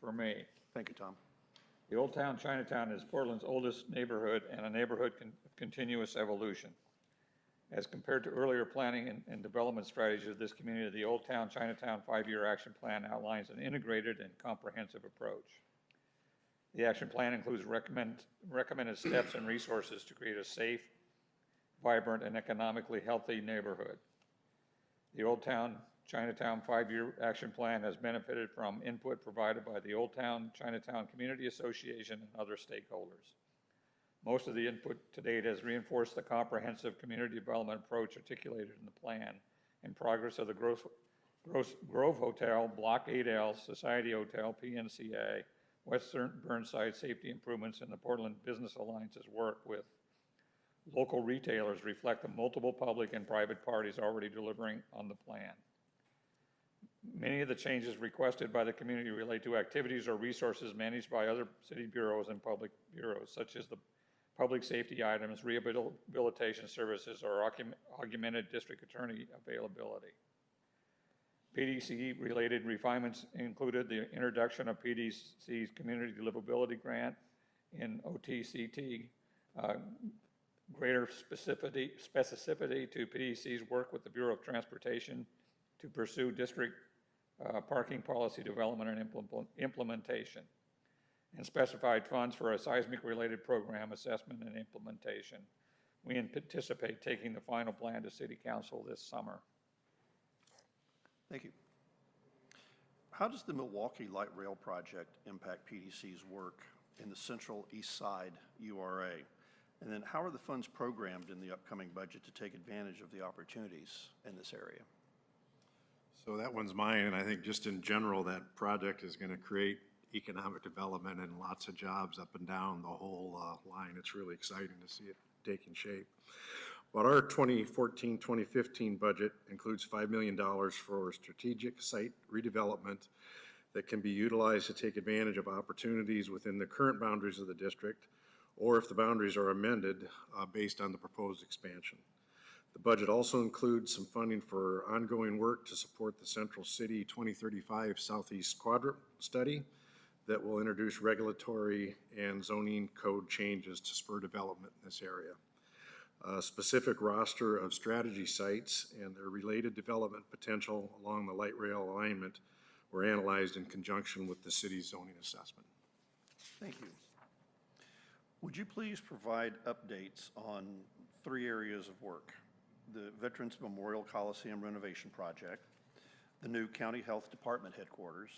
for me. Thank you, Tom. The Old Town Chinatown is Portland's oldest neighborhood and a neighborhood of continuous evolution. As compared to earlier planning and development strategies of this community, the Old Town Chinatown 5-year action plan outlines an integrated and comprehensive approach. The action plan includes recommended steps and resources to create a safe, vibrant, and economically healthy neighborhood. The Old Town Chinatown 5-year action plan has benefited from input provided by the Old Town Chinatown Community Association and other stakeholders. Most of the input to date has reinforced the comprehensive community development approach articulated in the plan and progress of the Grove Hotel, Block 8L, Society Hotel, PNCA, Western Burnside safety improvements, and the Portland Business Alliance's work with local retailers reflect the multiple public and private parties already delivering on the plan. Many of the changes requested by the community relate to activities or resources managed by other city bureaus and public bureaus, such as the public safety items, rehabilitation services, or augmented district attorney availability. PDC-related refinements included the introduction of PDC's Community Livability Grant in OTCT, greater specificity to PDC's work with the Bureau of Transportation to pursue district parking policy development and implementation, and specified funds for a seismic-related program assessment and implementation. We anticipate taking the final plan to City Council this summer. Thank you. How does the Milwaukee Light Rail project impact PDC's work in the Central East Side URA? And then how are the funds programmed in the upcoming budget to take advantage of the opportunities in this area? So that one's mine, and I think just in general, that project is going to create economic development and lots of jobs up and down the whole line. It's really exciting to see it taking shape. But our 2014-2015 budget includes $5 million for strategic site redevelopment that can be utilized to take advantage of opportunities within the current boundaries of the district, or if the boundaries are amended based on the proposed expansion. The budget also includes some funding for ongoing work to support the Central City 2035 Southeast Quadrant study that will introduce regulatory and zoning code changes to spur development in this area. A specific roster of strategy sites and their related development potential along the light rail alignment were analyzed in conjunction with the city's zoning assessment. Thank you. Would you please provide updates on 3 areas of work: the Veterans Memorial Coliseum renovation project, the new County Health Department headquarters,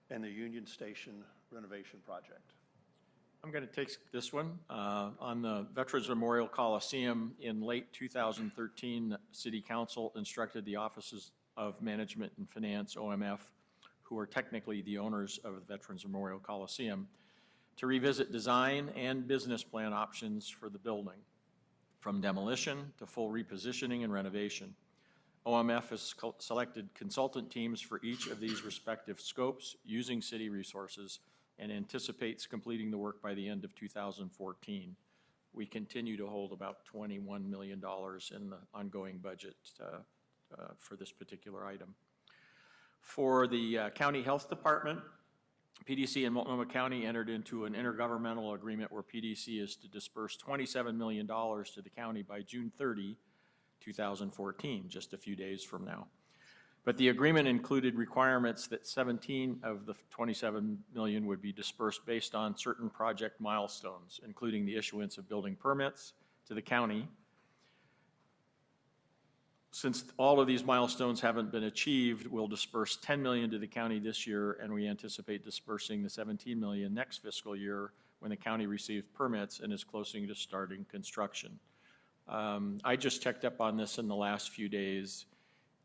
and the Union Station renovation project? I'm going to take this one. On the Veterans Memorial Coliseum, in late 2013, City Council instructed the Offices of Management and Finance, OMF, who are technically the owners of the Veterans Memorial Coliseum, to revisit design and business plan options for the building, from demolition to full repositioning and renovation. OMF has selected consultant teams for each of these respective scopes using city resources and anticipates completing the work by the end of 2014. We continue to hold about $21 million in the ongoing budget for this particular item. For the County Health Department, PDC and Multnomah County entered into an intergovernmental agreement where PDC is to disperse $27 million to the county by June 30, 2014, just a few days from now. But the agreement included requirements that 17 of the $27 million would be dispersed based on certain project milestones, including the issuance of building permits to the county. Since all of these milestones haven't been achieved, we'll disperse $10 million to the county this year, and we anticipate dispersing the $17 million next fiscal year when the county receives permits and is closing to starting construction. I just checked up on this in the last few days,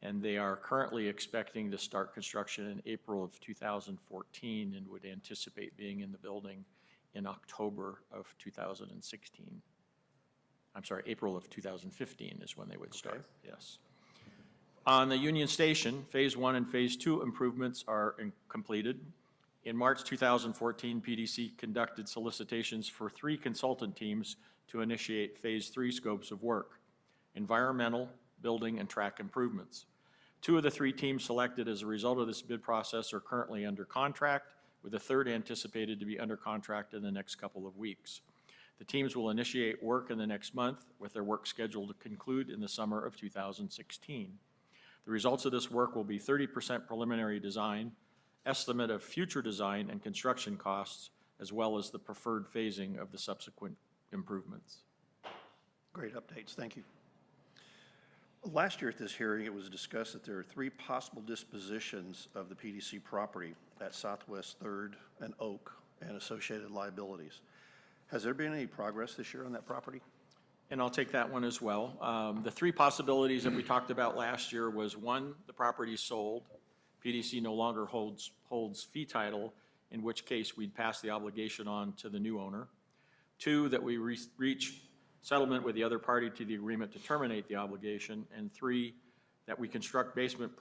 and they are currently expecting to start construction in April of 2014 and would anticipate being in the building in October of 2016. I'm sorry, April of 2015 is when they would start, yes. On the Union Station, Phase 1 and Phase 2 improvements are completed. In March 2014, PDC conducted solicitations for 3 consultant teams to initiate Phase 3 scopes of work: environmental, building, and track improvements. 2 of the 3 teams selected as a result of this bid process are currently under contract, with a third anticipated to be under contract in the next couple of weeks. The teams will initiate work in the next month, with their work scheduled to conclude in the summer of 2016. The results of this work will be 30% preliminary design, estimate of future design and construction costs, as well as the preferred phasing of the subsequent improvements. Great updates, thank you. Last year at this hearing, it was discussed that there are 3 possible dispositions of the PDC property at Southwest 3rd and Oak and associated liabilities. Has there been any progress this year on that property? And I'll take that one as well. The 3 possibilities that we talked about last year was, 1, the property is sold. PDC no longer holds fee title, in which case we'd pass the obligation on to the new owner. 2, that we reach settlement with the other party to the agreement to terminate the obligation. And 3, that we construct basement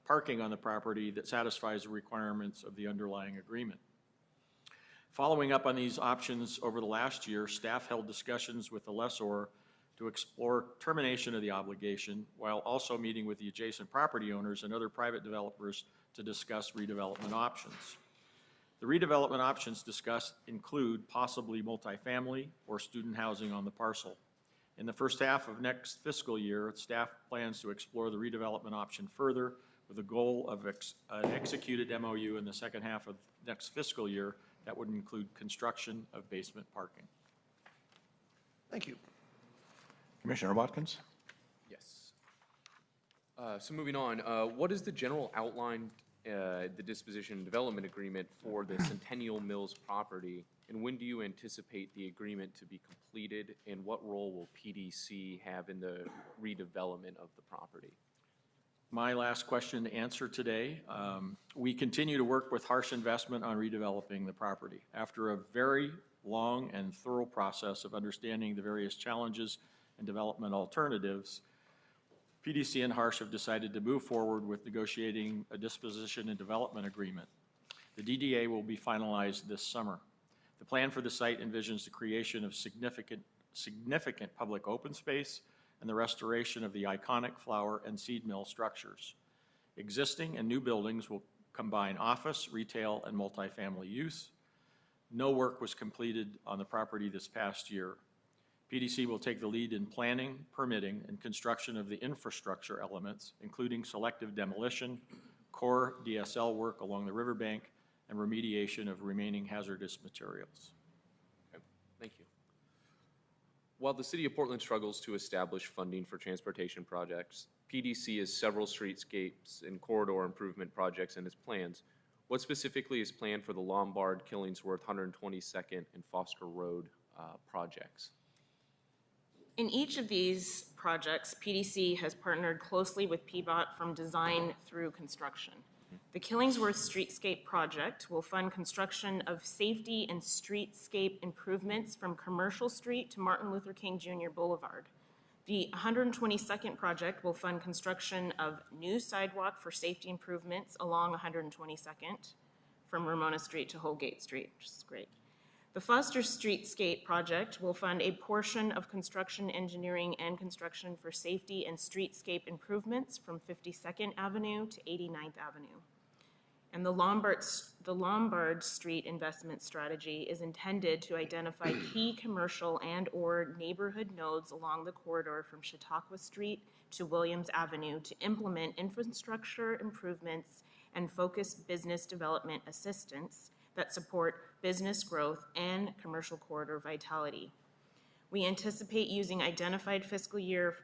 parking on the property that satisfies the requirements of the underlying agreement. Following up on these options over the last year, staff held discussions with the lessor to explore termination of the obligation, while also meeting with the adjacent property owners and other private developers to discuss redevelopment options. The redevelopment options discussed include possibly multifamily or student housing on the parcel. In the first half of next fiscal year, staff plans to explore the redevelopment option further, with a goal of an executed MOU in the second half of next fiscal year that would include construction of basement parking. Thank you. Commissioner Watkins? Yes. So moving on, what is the general outline, the disposition and development agreement for the Centennial Mills property, and when do you anticipate the agreement to be completed, and what role will PDC have in the redevelopment of the property? My last question to answer today. We continue to work with Harsh Investment on redeveloping the property. After a very long and thorough process of understanding the various challenges and development alternatives, PDC and Harsh have decided to move forward with negotiating a disposition and development agreement. The DDA will be finalized this summer. The plan for the site envisions the creation of significant public open space and the restoration of the iconic flour and seed mill structures. Existing and new buildings will combine office, retail, and multifamily use. No work was completed on the property this past year. PDC will take the lead in planning, permitting, and construction of the infrastructure elements, including selective demolition, core DSL work along the riverbank, and remediation of remaining hazardous materials. Okay, thank you. While the City of Portland struggles to establish funding for transportation projects, PDC has several streetscapes and corridor improvement projects in its plans. What specifically is planned for the Lombard, Killingsworth, 122nd, and Foster Road projects? In each of these projects, PDC has partnered closely with PBOT from design through construction. The Killingsworth Streetscape project will fund construction of safety and streetscape improvements from Commercial Street to Martin Luther King Jr. Boulevard. The 122nd project will fund construction of new sidewalk for safety improvements along 122nd from Ramona Street to Holgate Street, which is great. The Foster Streetscape project will fund a portion of construction, engineering, and construction for safety and streetscape improvements from 52nd Avenue to 89th Avenue. And the Lombard Street investment strategy is intended to identify key commercial and/or neighborhood nodes along the corridor from Chautauqua Street to Williams Avenue to implement infrastructure improvements and focused business development assistance that support business growth and commercial corridor vitality. We anticipate using identified fiscal year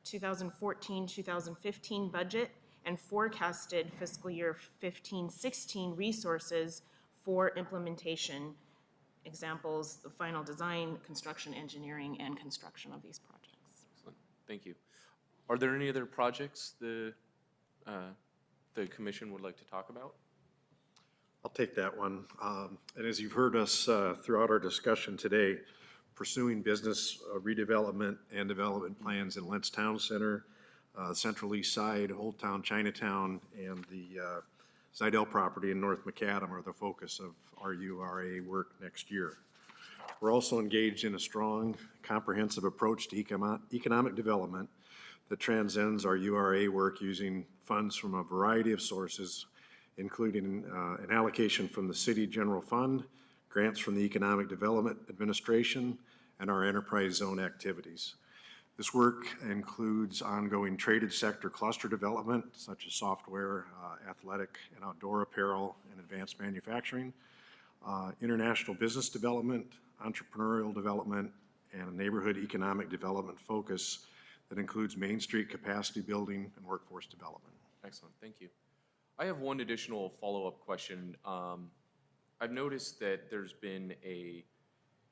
2014-2015 budget and forecasted fiscal year 15-16 resources for implementation. Examples, the final design, construction, engineering, and construction of these projects. Excellent. Thank you. Are there any other projects the commission would like to talk about? I'll take that one. And as you've heard us throughout our discussion today, pursuing business redevelopment and development plans in Lentz Town Center, Central East Side, Old Town Chinatown, and the Zidell property in North Macadam are the focus of our URA work next year. We're also engaged in a strong, comprehensive approach to economic development that transcends our URA work using funds from a variety of sources, including an allocation from the City General Fund, grants from the Economic Development Administration, and our enterprise zone activities. This work includes ongoing traded sector cluster development, such as software, athletic and outdoor apparel, and advanced manufacturing, international business development, entrepreneurial development, and a neighborhood economic development focus that includes Main Street capacity building and workforce development. Excellent, thank you. I have one additional follow-up question. I've noticed that there's been a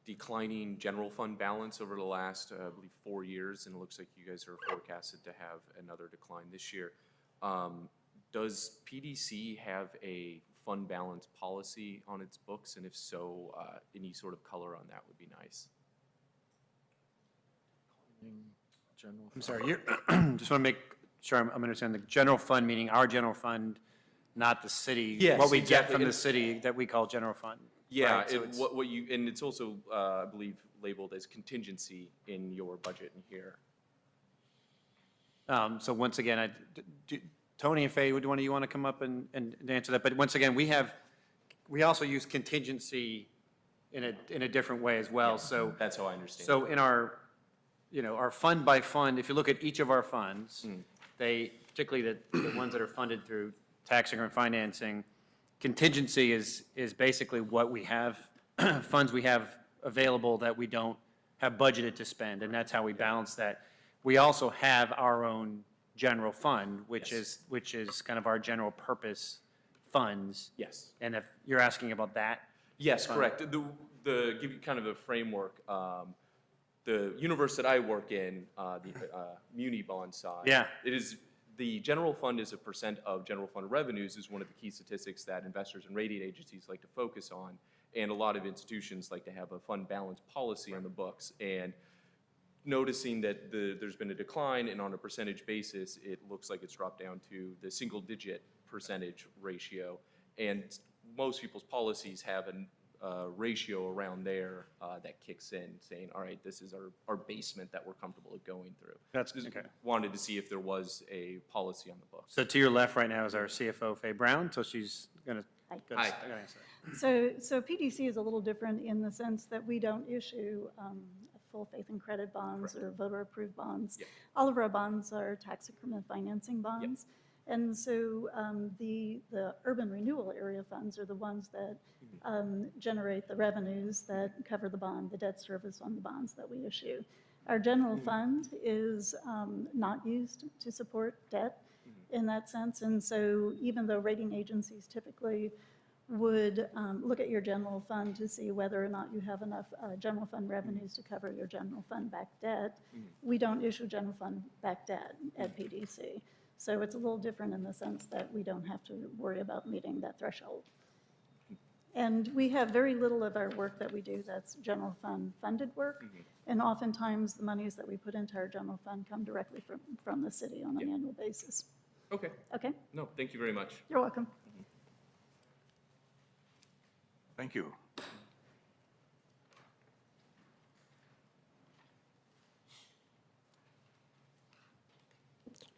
declining general fund balance over the last, I believe, 4 years, and it looks like you guys are forecasted to have another decline this year. Does PDC have a fund balance policy on its books? And if so, any sort of color on that would be nice. I'm sorry, you just want to make sure I'm understanding. The general fund, meaning our general fund, not the city. Yes, what we exactly. get from the city that we call general fund. Yeah, right? So it's, what you, and it's also, I believe, labeled as contingency in your budget in here. so once again, Tony and Faye, would one of you want to come up and answer that? But once again, we also use contingency in a different way as well. Yeah, so that's how I understand. So in our, our fund by fund, if you look at each of our funds, they, particularly the ones that are funded through tax increment financing, contingency is basically what we have, funds we have available that we don't have budgeted to spend, and that's how we balance that. We also have our own general fund, which is kind of our general purpose funds. Yes. And if you're asking about that? Yes, correct. The give you kind of a framework. The universe that I work in, the muni bond side. Yeah. It is. The general fund as a percent of general fund revenues is one of the key statistics that investors and rating agencies like to focus on, and a lot of institutions like to have a fund balance policy on the books. And noticing that there's been a decline, and on a percentage basis, it looks like it's dropped down to the single-digit percentage ratio. And most people's policies have a ratio around there that kicks in, saying, all right, this is our basement that we're comfortable with going through. That's Just okay. Wanted to see if there was a policy on the books. So to your left right now is our CFO, Faye Brown, so she's going to Hi. answer. So PDC is a little different in the sense that we don't issue full faith and credit bonds or voter-approved bonds. Yep. All of our bonds are tax increment financing bonds. And so the urban renewal area funds are the ones that generate the revenues that cover the bond, the debt service on the bonds that we issue. Our general fund is not used to support debt. in that sense. And so even though rating agencies typically would look at your general fund to see whether or not you have enough general fund revenues to cover your general fund back debt, we don't issue general fund back debt at PDC. So it's a little different in the sense that we don't have to worry about meeting that threshold. And we have very little of our work that we do that's general fund funded work. And oftentimes the monies that we put into our general fund come directly from the city on an annual basis. Okay. Okay? No, thank you very much. You're welcome. Thank you.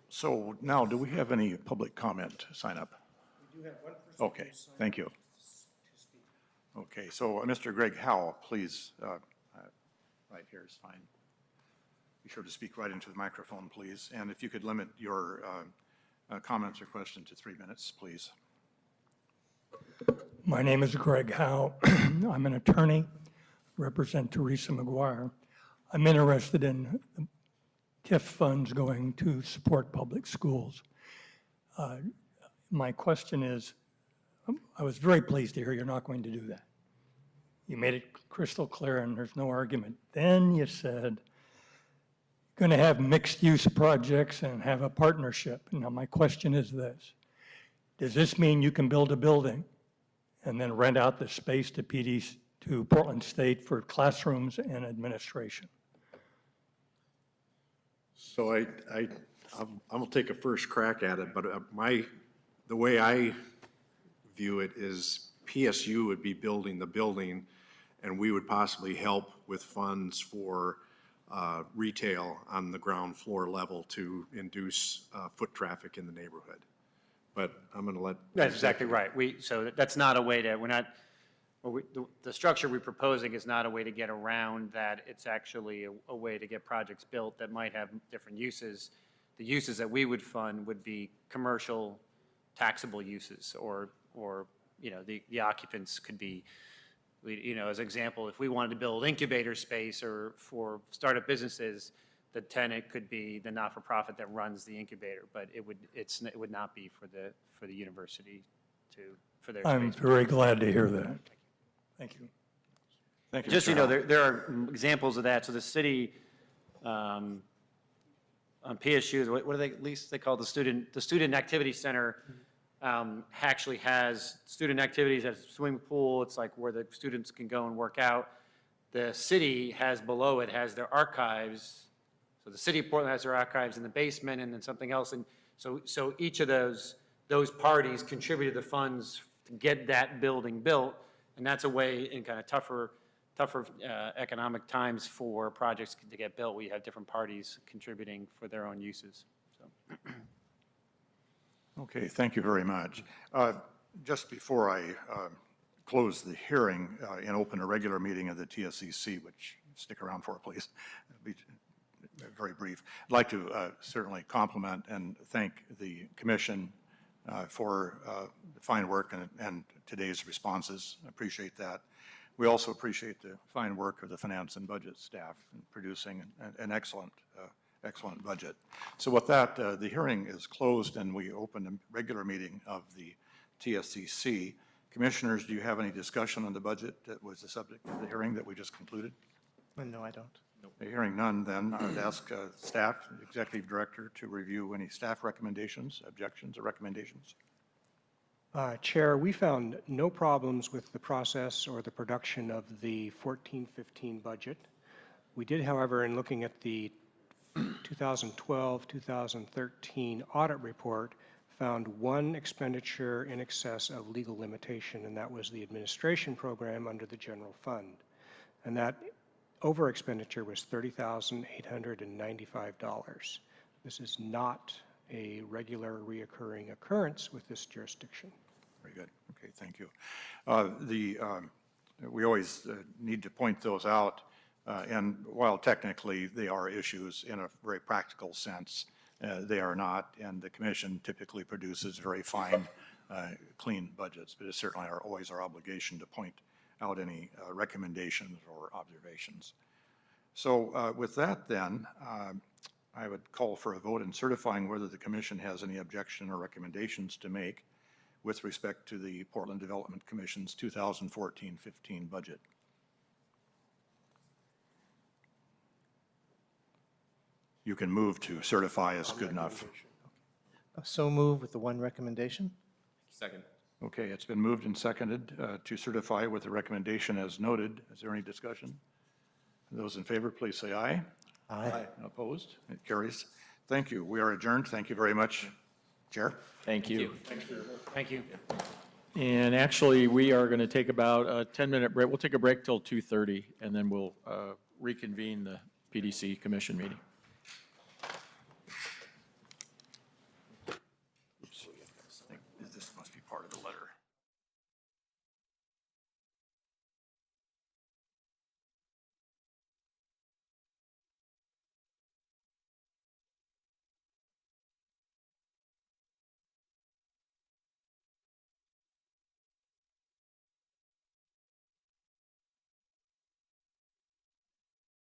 So now, do we have any public comment sign up? We do have one person. Okay, thank you. Okay, so Mr. Greg Howell, please, right here is fine. Be sure to speak right into the microphone, please. And if you could limit your comments or questions to 3 minutes, please. My name is Greg Howe. I'm an attorney, represent Teresa McGuire. I'm interested in TIF funds going to support public schools. My question is, I was very pleased to hear you're not going to do that. You made it crystal clear and there's no argument. Then you said, going to have mixed-use projects and have a partnership. Now my question is this. Does this mean you can build a building and then rent out the space to PDC, to Portland State for classrooms and administration? So I'm gonna take a first crack at it, but the way I view it is PSU would be building the building, and we would possibly help with funds for retail on the ground floor level to induce foot traffic in the neighborhood. But I'm going to let. That's exactly right. So that's not a way to, the structure we're proposing is not a way to get around that. It's actually a way to get projects built that might have different uses. The uses that we would fund would be commercial taxable uses, or the occupants could be, as an example, if we wanted to build incubator space or for startup businesses, the tenant could be the not-for-profit that runs the incubator, but it would not be for the university for their space. I'm very glad to hear that. Thank you. Thank you. Just so you know, there are examples of that. So the city, on PSU, what do they, at least they call the student activity center, actually has student activities, has a swimming pool. It's like where the students can go and work out. The city has below it has their archives. So the city of Portland has their archives in the basement and then something else. And so each of those parties contributed the funds to get that building built. And that's a way in kind of tougher economic times for projects to get built. We have different parties contributing for their own uses. So. Okay, thank you very much. Just before I close the hearing and open a regular meeting of the TSCC, which stick around for, please, be very brief. I'd like to certainly compliment and thank the Commission for the fine work and today's responses. I appreciate that. We also appreciate the fine work of the Finance and Budget staff in producing an excellent budget. So with that, the hearing is closed and we open a regular meeting of the TSCC. Commissioners, do you have any discussion on the budget that was the subject of the hearing that we just concluded? No, I don't. Hearing none, then I would ask staff, executive director, to review any staff recommendations, objections, or recommendations. Chair, we found no problems with the process or the production of the 14-15 budget. We did, however, in looking at the 2012-2013 audit report, found one expenditure in excess of legal limitation, and that was the administration program under the general fund. And that over expenditure was $30,895. This is not a regular reoccurring occurrence with this jurisdiction. Very good. Okay, thank you. We always need to point those out, and while technically they are issues in a very practical sense, they are not, and the Commission typically produces very fine, clean budgets, but it's certainly always our obligation to point out any recommendations or observations. So with that then, I would call for a vote in certifying whether the commission has any objection or recommendations to make with respect to the Portland Development Commission's 2014-15 budget. You can move to certify as good enough. So move with the one recommendation. Second. Okay, it's been moved and seconded to certify with the recommendation as noted. Is there any discussion? Those in favor, please say aye. Aye. Opposed? It carries. Thank you. We are adjourned. Thank you very much, Chair. Thank you. Thank you. And actually, we are going to take about a 10-minute break. We'll take a break till 2:30, and then we'll reconvene the PDC commission meeting.